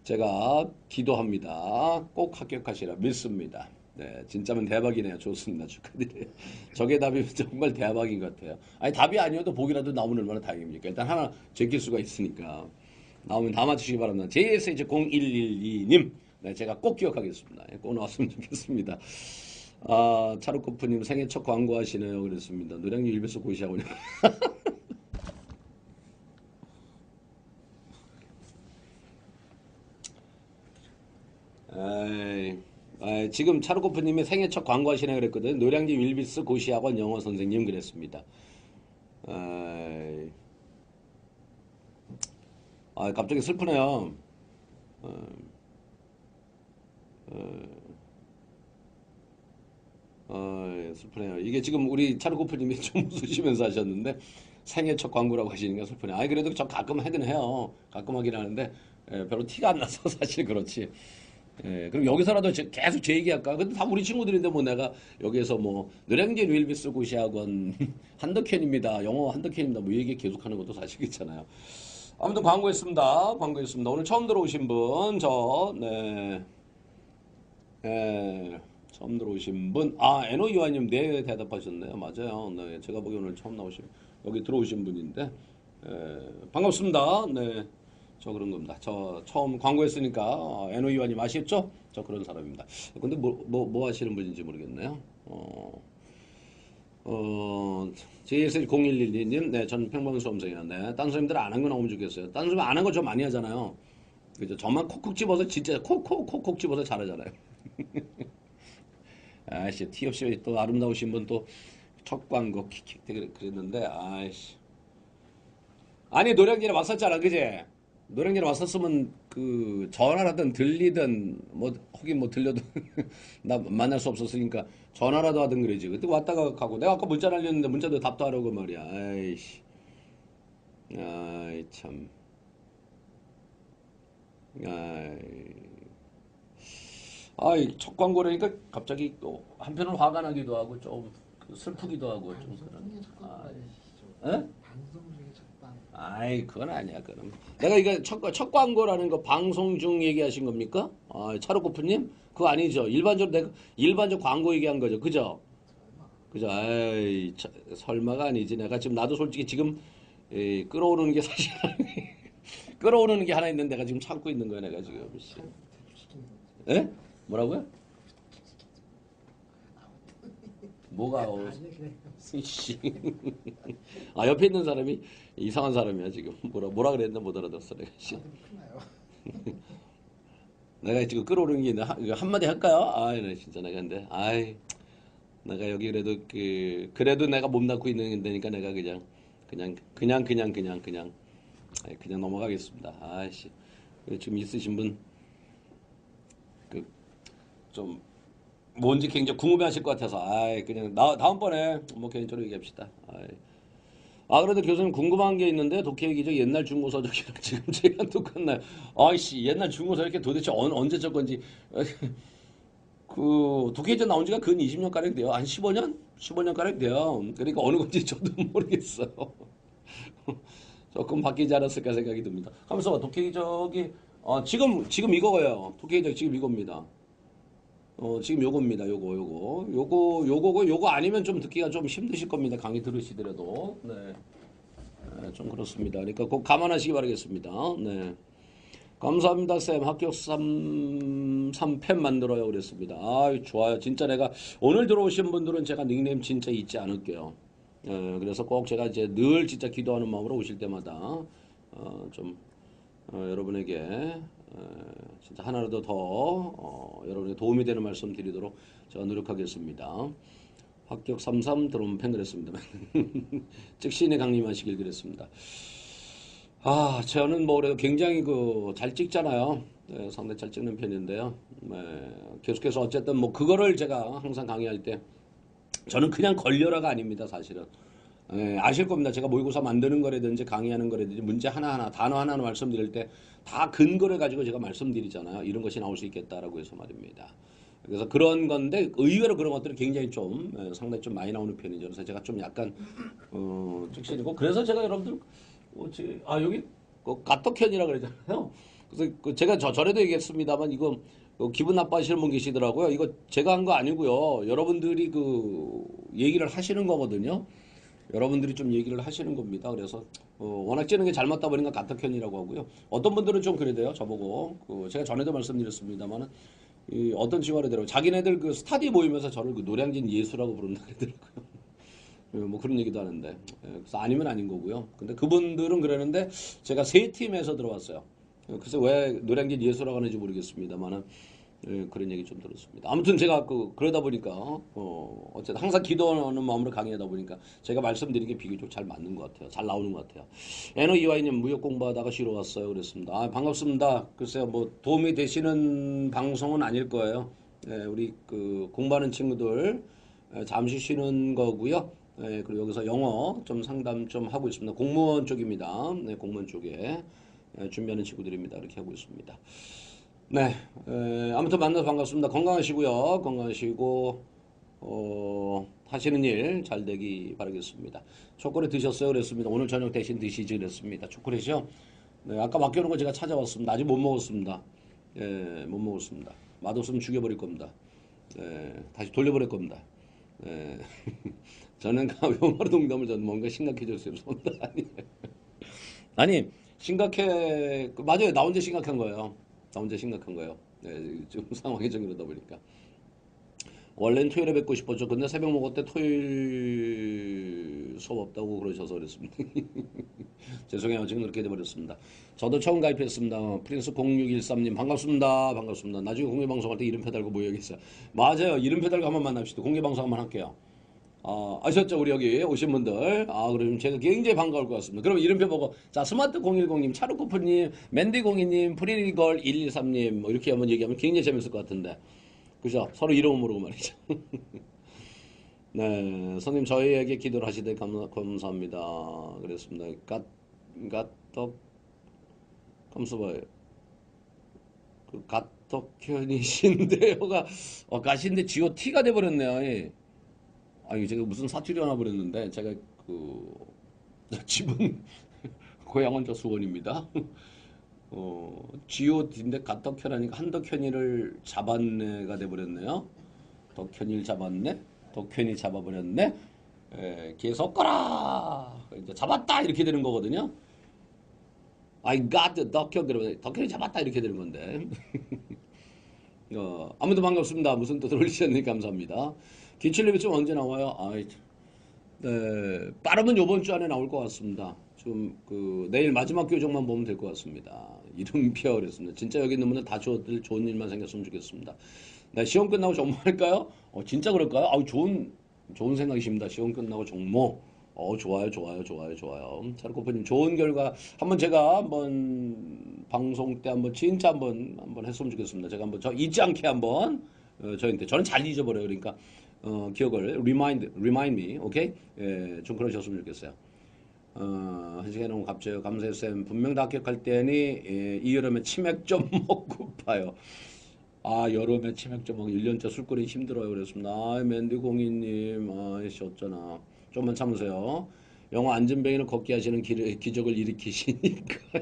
제가 기도합니다. 꼭 합격하시라 믿습니다. 네, 진짜면 대박이네요. 좋습니다. 축하드려요. 저게 답이면 정말 대박인 것 같아요. 아니, 답이 아니어도 복이라도 나오면 얼마나 다행입니까? 일단 하나 제낄 수가 있으니까. 나오면 다 맞추시기 바랍니다. JSH0112님. 네, 제가 꼭 기억하겠습니다. 꼭 나왔으면 좋겠습니다. 차르코프님 생애 첫 광고 하시네요. 그랬습니다. 노량진 일베소 고시학원이요. 지금 차르코프님이 생애 첫 광고 하시네 그랬거든. 노량진 윌비스 고시학원 영어 선생님 그랬습니다. 갑자기 슬프네요. 슬프네요. 이게 지금 우리 차르코프님이 좀 웃으시면서 하셨는데 생애 첫 광고라고 하시니까 슬프네요. 그래도 저 가끔 하긴 해요. 가끔 하긴 하는데 별로 티가 안 나서 사실 그렇지. 그럼 여기서라도 계속 제 얘기할까? 근데 다 우리 친구들인데 뭐 내가 여기에서 뭐 노량진 윌비스 고시학원 한덕현입니다. 영어 한덕현입니다. 뭐 얘기 계속하는 것도 사실 있잖아요. 아무튼 광고했습니다. 오늘 처음 들어오신 분, 네. 처음 들어오신 분, 에노 이화님, 네, 대답하셨네요. 맞아요. 네, 제가 보기 오늘 처음 여기 들어오신 분인데, 반갑습니다. 네, 저 그런 겁니다. 저 처음 광고했으니까, 에노 이화님 아시겠죠? 저 그런 사람입니다. 근데 뭐 하시는 분인지 모르겠네요. JS0112님, 네, 전 평범수험생이요. 네, 딴 선생님들 안 한 거 나오면 좋겠어요. 딴 선생님 안 한 거 저 많이 하잖아요. 그죠? 저만 콕콕 집어서 진짜 콕콕 집어서 잘하잖아요. 아씨, 티 없이 또 아름다우신 분 또 첫 광고 킥킥 그랬는데, 아이씨. 아니, 노량진에 왔었잖아, 그제? 노량진에 왔었으면 그 전화라든 들리든 뭐 하긴 뭐 들려도 나 만날 수 없었으니까 전화라도 하든 그러지. 그때 왔다가 가고 내가 아까 문자 날렸는데 문자도 답도 하라고 말이야. 아이씨. 아이 참. 첫 광고라니까 갑자기 또 한편은 화가 나기도 하고 좀 슬프기도 하고 좀 그런. 에? 방송 중에 첫방. 그건 아니야. 그럼 내가 이거 첫 광고라는 거 방송 중 얘기하신 겁니까? 차로코프님 그거 아니죠. 일반적 광고 얘기한 거죠. 그죠? 그죠? 설마가 아니지. 내가 지금 나도 솔직히 지금 끌어오르는 게 사실 끌어오르는 게 하나 있는데 내가 지금 참고 있는 거야. 내가 지금. 예? 뭐라고요? 뭐가 씨. 옆에 있는 사람이 이상한 사람이야 지금. 뭐라 그랬는데 못 알아듣었어 내가. 씨. 내가 지금 끌어오르는 게 있는데 이거 한마디 할까요? 아이, 나 진짜 내가 근데 아이, 내가 여기 그래도 그래도 내가 몸담고 있는 데니까 내가 그냥 아이, 그냥 넘어가겠습니다. 아이씨, 지금 있으신 분 그 좀 뭔지 굉장히 궁금해하실 것 같아서 아이 그냥 다음번에 뭐 개인적으로 얘기합시다. 아이. 아, 그래도 교수님 궁금한 게 있는데 독해 기적 옛날 중고서적이랑 지금 제가 똑같나요? 아이씨, 옛날 중고서 이렇게 도대체 언제 적 건지 그 독해전 나온 지가 근 20년 가량 돼요. 한 15년? 15년 가량 돼요. 그러니까 어느 건지 저도 모르겠어요. 조금 바뀌지 않았을까 생각이 듭니다. 하면서 독해기적이 지금 이거예요. 독해기적 지금 이겁니다. 지금 요겁니다. 요거 아니면 좀 듣기가 좀 힘드실 겁니다. 강의 들으시더라도. 네. 좀 그렇습니다. 그러니까 꼭 감안하시기 바라겠습니다. 네. 감사합니다, 쌤. 합격 3펜 만들어요. 그랬습니다. 아, 좋아요. 진짜 내가 오늘 들어오신 분들은 제가 닉네임 진짜 잊지 않을게요. 그래서 꼭 제가 이제 늘 진짜 기도하는 마음으로 오실 때마다 좀 여러분에게 진짜 하나라도 더 여러분에게 도움이 되는 말씀 드리도록 제가 노력하겠습니다. 합격 33 들어오면 팬 그랬습니다. 즉시에 강림하시길 그랬습니다. 아, 저는 뭐 그래도 굉장히 잘 찍잖아요. 네, 상당히 잘 찍는 편인데요. 네, 계속해서 어쨌든 뭐 그거를 제가 항상 강의할 때 저는 그냥 걸려라가 아닙니다, 사실은. 예, 아실 겁니다. 제가 모의고사 만드는 거라든지 강의하는 거라든지 문제 하나하나 단어 하나하나 말씀드릴 때 다 근거를 가지고 제가 말씀드리잖아요. 이런 것이 나올 수 있겠다라고 해서 말입니다. 그래서 그런 건데 의외로 그런 것들이 굉장히 좀 상당히 좀 많이 나오는 편이죠. 그래서 제가 좀 약간 직신이고 그래서 제가 여러분들 여기 까떡현이라 그러잖아요. 그래서 제가 전에도 얘기했습니다만 이거 기분 나빠하시는 분 계시더라고요. 이거 제가 한 거 아니고요. 여러분들이 얘기를 하시는 거거든요. 여러분들이 좀 얘기를 하시는 겁니다. 그래서 워낙 찌는 게 잘 맞다 보니까 까떡현이라고 하고요. 어떤 분들은 좀 그래도요. 저보고 제가 전에도 말씀드렸습니다만은 어떤 친구가 그러더라고요. 자기네들 스타디 모이면서 저를 노량진 예수라고 부른다 그러더라고요. 뭐 그런 얘기도 하는데 그래서 아니면 아닌 거고요. 근데 그분들은 그러는데 제가 세 팀에서 들어왔어요. 그래서 왜 노량진 예수라고 하는지 모르겠습니다만은 그런 얘기 좀 들었습니다. 아무튼 제가 그러다 보니까 어쨌든 항상 기도하는 마음으로 강의하다 보니까 제가 말씀드린 게 비교적 잘 맞는 것 같아요. 잘 나오는 것 같아요. 에너이와이님 무역 공부하다가 쉬러 왔어요. 그랬습니다. 아, 반갑습니다. 글쎄요, 뭐 도움이 되시는 방송은 아닐 거예요. 우리 공부하는 친구들 잠시 쉬는 거고요. 그리고 여기서 영어 좀 상담 좀 하고 있습니다. 공무원 쪽입니다. 네, 공무원 쪽에 준비하는 친구들입니다. 이렇게 하고 있습니다. 네, 아무튼 만나서 반갑습니다. 건강하시고요. 건강하시고 하시는 일 잘 되기 바라겠습니다. 초콜릿 드셨어요? 그랬습니다. 오늘 저녁 대신 드시지 그랬습니다. 초콜릿이요? 네, 아까 맡겨놓은 거 제가 찾아왔습니다. 아직 못 먹었습니다. 못 먹었습니다. 맛없으면 죽여버릴 겁니다. 다시 돌려버릴 겁니다. 저는 영어로 농담을 저는 뭔가 심각해졌어요. 아니 맞아요. 나 혼자 심각한 거예요. 나 혼자 심각한 거예요. 지금 상황이 좀 이러다 보니까. 원래는 토요일에 뵙고 싶었죠. 근데 새벽 먹을 때 토요일 수업 없다고 그러셔서 그랬습니다. 죄송해요. 지금 그렇게 돼버렸습니다. 저도 처음 가입했습니다. 프린스 0613님 반갑습니다. 반갑습니다. 나중에 공개방송할 때 이름표 달고 모여야겠어요. 맞아요. 이름표 달고 한번 만납시다. 공개방송 한번 할게요. 아셨죠? 우리 여기 오신 분들. 그럼 제가 굉장히 반가울 것 같습니다. 그럼 이름표 보고, 자, 스마트 010님, 차루코프님, 맨디02님, 프리걸 123님, 뭐 이렇게 한번 얘기하면 굉장히 재밌을 것 같은데. 그죠? 서로 이름을 모르고 말이죠. 네, 선생님, 저희에게 기도를 하시되 감사합니다. 그랬습니다. 가떡, 감수봐요. 가떡현이신데요가, 가신데 GOT가 돼버렸네요. 예. 이거 제가 무슨 사투리 하나 버렸는데, 제가 집은, 고향은 저 수원입니다. GOT인데 가떡현하니까 한덕현이를 잡았네가 돼버렸네요. 덕현이를 잡았네? 덕현이 잡아버렸네? 계속 꺼라! 이제 잡았다! 이렇게 되는 거거든요. I got the 덕현, 그러면 덕현이 잡았다! 이렇게 되는 건데. 아무튼 반갑습니다. 무슨 또 들어오셨니? 감사합니다. 기칠레비츠 언제 나와요? 네, 빠르면 요번 주 안에 나올 것 같습니다. 지금 그 내일 마지막 교정만 보면 될 것 같습니다. 이름표 그랬습니다. 진짜 여기 있는 분들 다 좋은 일만 생겼으면 좋겠습니다. 네, 시험 끝나고 정모할까요? 진짜 그럴까요? 좋은 생각이십니다. 시험 끝나고 정모. 좋아요, 좋아요, 좋아요, 좋아요. 차르코프님 좋은 결과 제가 한번 방송 때 진짜 한번 했으면 좋겠습니다. 제가 저 잊지 않게 저한테 저는 잘 잊어버려요. 그러니까 기억을 remind me, 오케이? 예, 좀 그러셨으면 좋겠어요. 한시간에 너무 갑자기 감사해요 쌤. 분명 다 합격할 때니 이 여름에 치맥 좀 먹고파요. 여름에 치맥 좀 먹고 1년째 술거리 힘들어요. 그랬습니다. 맨디 공이님, 아이씨 어쩌나. 좀만 참으세요. 영어 안전뱅이를 걷게 하시는 기적을 일으키시니까.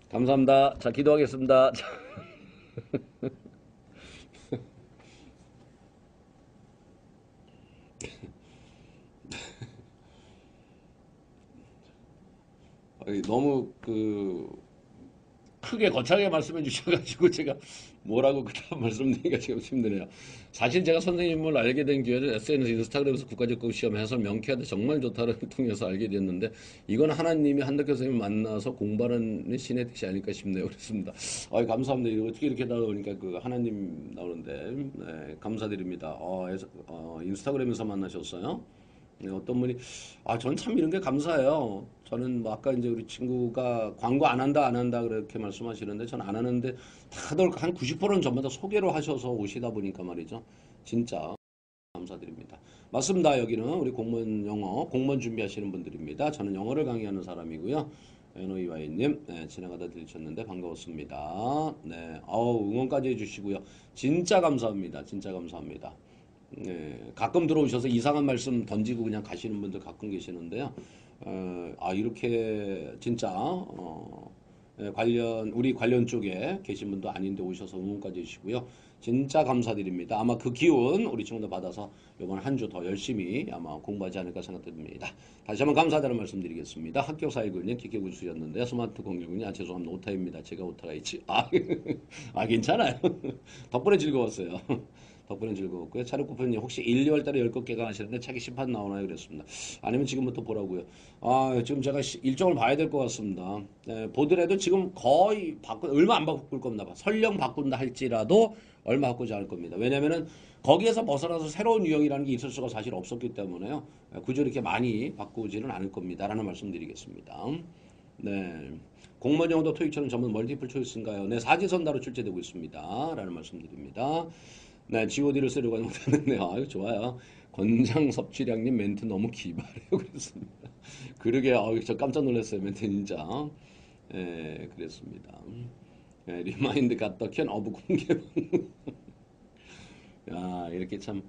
감사합니다. 자, 기도하겠습니다. 너무 크게 거창하게 말씀해 주셔가지고 제가 뭐라고 그다음 말씀드리기가 지금 힘드네요. 사실 제가 선생님을 알게 된 기회를 SNS, 인스타그램에서 국가직급 시험 해서 명쾌하게 정말 좋다를 통해서 알게 됐는데 이건 하나님이 한덕현 선생님 만나서 공부하는 신의 뜻이 아닐까 싶네요. 그렇습니다. 감사합니다. 이거 어떻게 이렇게 나오니까 하나님 나오는데 네, 감사드립니다. 인스타그램에서 만나셨어요? 네, 어떤 분이 저는 참 이런 게 감사해요. 저는 뭐 아까 이제 우리 친구가 광고 안 한다 그렇게 말씀하시는데 저는 안 하는데 다들 한 90%는 전부 다 소개로 하셔서 오시다 보니까 말이죠. 진짜 감사드립니다. 맞습니다. 여기는 우리 공무원 준비하시는 분들입니다. 저는 영어를 강의하는 사람이고요. NOEY님 지나가다 들으셨는데 반가웠습니다. 네, 응원까지 해주시고요. 진짜 감사합니다. 진짜 감사합니다. 네, 가끔 들어오셔서 이상한 말씀 던지고 그냥 가시는 분들 가끔 계시는데요. 이렇게 진짜 우리 관련 쪽에 계신 분도 아닌데 오셔서 응원까지 해주시고요. 진짜 감사드립니다. 아마 그 기운 우리 친구들 받아서 이번 한 주 더 열심히 아마 공부하지 않을까 생각됩니다. 다시 한번 감사하다는 말씀드리겠습니다. 합격 419님 기계구 주셨는데 스마트 019님 죄송합니다. 오타입니다. 제가 오타가 있지. 괜찮아요. 덕분에 즐거웠어요. 덕분에 즐거웠고요. 차르코프님 혹시 1, 2월 달에 10곡 개강하시는데 책이 심판 나오나요? 그랬습니다. 아니면 지금부터 보라고요. 지금 제가 일정을 봐야 될 것 같습니다. 네, 보더라도 지금 거의 얼마 안 바꿀 겁니다. 설령 바꾼다 할지라도 얼마 바꾸지 않을 겁니다. 왜냐면은 거기에서 벗어나서 새로운 유형이라는 게 있을 수가 사실 없었기 때문에요. 굳이 이렇게 많이 바꾸지는 않을 겁니다. 라는 말씀 드리겠습니다. 네. 공무원 영어도 토익처럼 전문 멀티플 초이스인가요? 네, 사지선다로 출제되고 있습니다. 라는 말씀 드립니다. 네, GOD를 쓰려고 하는데, 좋아요. 권장섭취량님 멘트 너무 기발해요. 그랬습니다. 그러게요. 저 깜짝 놀랐어요. 멘트 진짜. 예, 그랬습니다. 리마인드 갓더 켠 어부 공개 이렇게 참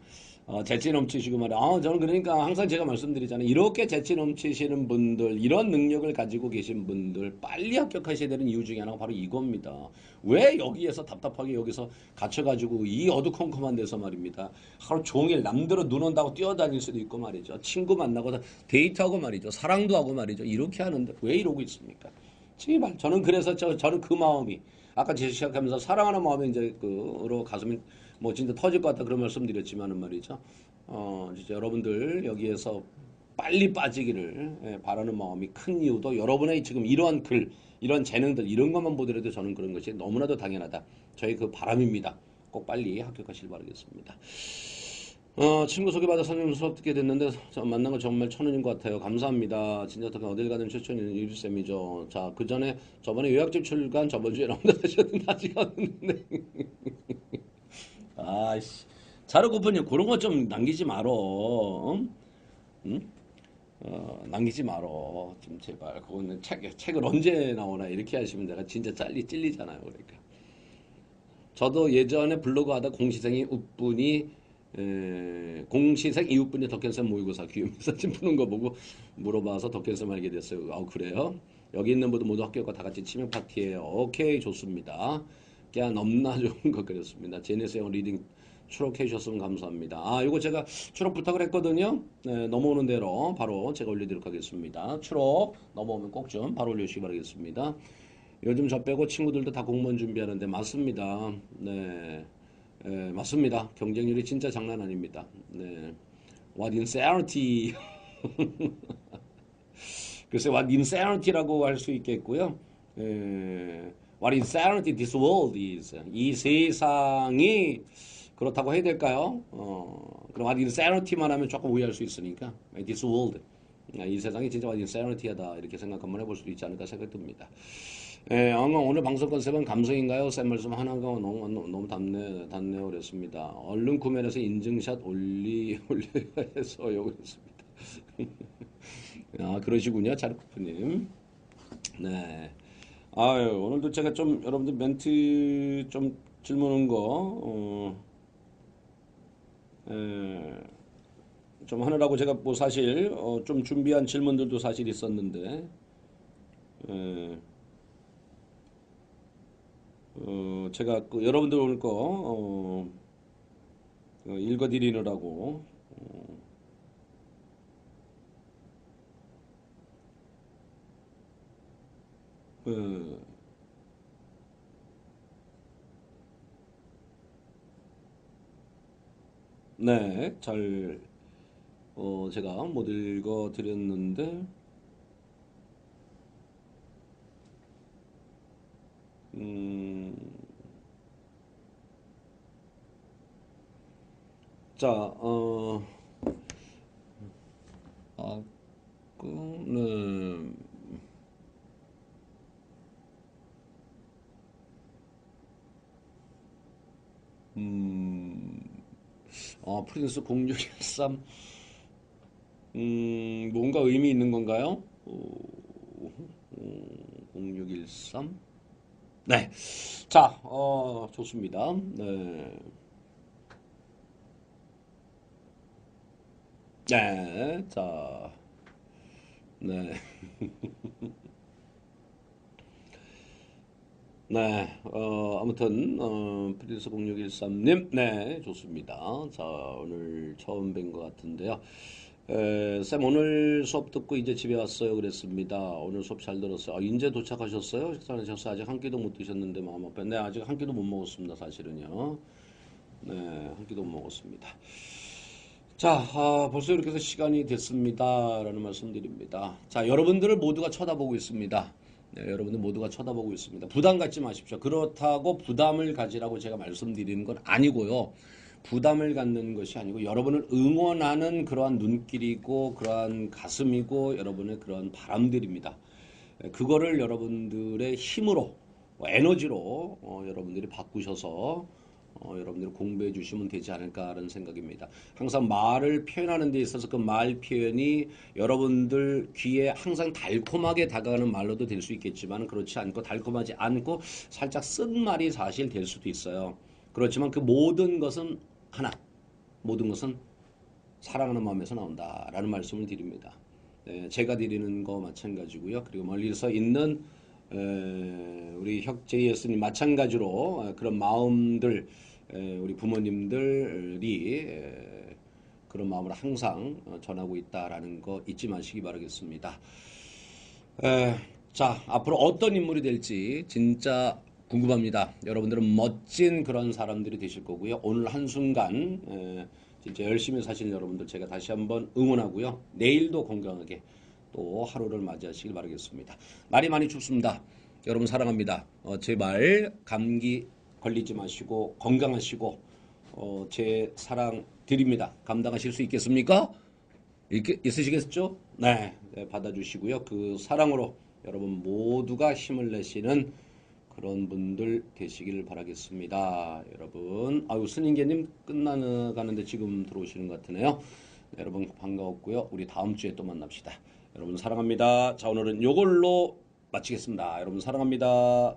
재치 넘치시고 말이야. 저는 그러니까 항상 제가 말씀드리잖아요. 이렇게 재치 넘치시는 분들, 이런 능력을 가지고 계신 분들 빨리 합격하셔야 되는 이유 중에 하나가 바로 이겁니다. 왜 여기에서 답답하게 여기서 갇혀가지고 이 어두컴컴한 데서 말입니다. 하루 종일 남들은 눈 온다고 뛰어다닐 수도 있고 말이죠. 친구 만나고 데이트하고 말이죠. 사랑도 하고 말이죠. 이렇게 하는데 왜 이러고 있습니까? 제발 저는 그래서 저는 그 마음이 아까 제 시작하면서 사랑하는 마음이 이제 그로 가슴이 진짜 터질 것 같다 그런 말씀드렸지만은 말이죠. 진짜 여러분들 여기에서 빨리 빠지기를 바라는 마음이 큰 이유도 여러분의 지금 이러한 이런 재능들 이런 것만 보더라도 저는 그런 것이 너무나도 당연하다. 저희 그 바람입니다. 꼭 빨리 합격하시길 바라겠습니다. 친구 소개받아 선생님 수업 듣게 됐는데 만난 거 정말 천운인 것 같아요. 감사합니다. 진짜 어딜 가든 최천이는 유리쌤이죠. 자, 그 전에 저번에 요약집 출간 저번 주에 나온다 하셨는데 아직 안 왔는데. 아이씨. 자르고프님 그런 거 좀 남기지 말어. 응? 남기지 말어. 좀 제발. 그거는 책을 언제 나오나 이렇게 하시면 내가 진짜 찔리잖아요. 그러니까. 저도 예전에 블로그 하다 공시생이 웃분이 공시생 이웃분이 덕현쌤 모의고사 귀요미 사진 푸는 거 보고 물어봐서 덕현쌤 알게 됐어요. 그래요? 여기 있는 분들 모두 학교가 다 같이 치맥 파티예요. 오케이 좋습니다. 그냥 넘나 좋은 거 그랬습니다. 제네스 형 리딩 추록해 주셨으면 감사합니다. 이거 제가 추록 부탁을 했거든요. 네, 넘어오는 대로 바로 제가 올려드리도록 하겠습니다. 추록 넘어오면 꼭 좀 바로 올려주시기 바라겠습니다. 요즘 저 빼고 친구들도 다 공무원 준비하는데 맞습니다. 네. 맞습니다. 경쟁률이 진짜 장난 아닙니다. 네. What insanity. 글쎄, what insanity라고 할 수 있겠고요. What insanity this world is. 이 세상이 그렇다고 해야 될까요? 그럼 what insanity만 하면 조금 오해할 수 있으니까 this world. 이 세상이 진짜 what insanity하다 이렇게 생각 한번 해볼 수도 있지 않을까 생각이 듭니다. 오늘 방송 컨셉은 감성인가요? 쌤 말씀 하나가 너무 닿네요. 그랬습니다. 얼른 구매해서 인증샷 올려야 해서요. 그랬습니다. 아, 그러시군요. 자르코프님. 네. 아유, 오늘도 제가 좀, 여러분들 멘트 좀 질문한 거, 좀 하느라고 제가 뭐 사실, 좀 준비한 질문들도 사실 있었는데, 에, 제가 그 여러분들 오늘 거, 읽어드리느라고, 그, 네, 잘, 제가 못 읽어드렸는데, 음, 자, 아, 네, 음, 프린스 0613, 뭔가 의미 있는 건가요? 0613? 네. 자, 좋습니다. 네. 네. 자, 네. 네. 아무튼, 프린스 0613님, 네, 좋습니다. 자, 오늘 처음 뵌 것 같은데요. 쌤, 오늘 수업 듣고 이제 집에 왔어요. 그랬습니다. 오늘 수업 잘 들었어요. 이제 도착하셨어요? 식사하셨어요? 아직 한 끼도 못 드셨는데 마음 아파. 네, 아직 한 끼도 못 먹었습니다. 사실은요. 네, 한 끼도 못 먹었습니다. 자, 벌써 이렇게 해서 시간이 됐습니다. 라는 말씀 드립니다. 자, 여러분들을 모두가 쳐다보고 있습니다. 네, 여러분들 모두가 쳐다보고 있습니다. 부담 갖지 마십시오. 그렇다고 부담을 가지라고 제가 말씀드리는 건 아니고요. 부담을 갖는 것이 아니고 여러분을 응원하는 그러한 눈길이고 그러한 가슴이고 여러분의 그러한 바람들입니다. 그거를 여러분들의 힘으로 에너지로 여러분들이 바꾸셔서 여러분들이 공부해 주시면 되지 않을까라는 생각입니다. 항상 말을 표현하는 데 있어서 그 말 표현이 여러분들 귀에 항상 달콤하게 다가가는 말로도 될 수 있겠지만 그렇지 않고 달콤하지 않고 살짝 쓴 말이 사실 될 수도 있어요. 그렇지만 그 모든 것은 하나, 모든 것은 사랑하는 마음에서 나온다라는 말씀을 드립니다. 네, 제가 드리는 거 마찬가지고요. 그리고 멀리서 있는 우리 혁재 예수님 마찬가지로 그런 마음들 우리 부모님들이 그런 마음을 항상 전하고 있다라는 거 잊지 마시기 바라겠습니다. 자, 앞으로 어떤 인물이 될지 진짜 궁금합니다. 여러분들은 멋진 그런 사람들이 되실 거고요. 오늘 한순간 진짜 열심히 사시는 여러분들 제가 다시 한번 응원하고요. 내일도 건강하게 또 하루를 맞이하시길 바라겠습니다. 날이 많이 춥습니다. 여러분 사랑합니다. 제발 감기 걸리지 마시고 건강하시고 제 사랑 드립니다. 감당하실 수 있겠습니까? 있으시겠죠? 네, 네, 받아주시고요. 그 사랑으로 여러분 모두가 힘을 내시는 그런 분들 되시길 바라겠습니다. 여러분, 아유, 스님계님 끝나가는데 지금 들어오시는 것 같으네요. 네, 여러분 반가웠고요. 우리 다음 주에 또 만납시다. 여러분 사랑합니다. 자, 오늘은 요걸로 마치겠습니다. 여러분 사랑합니다.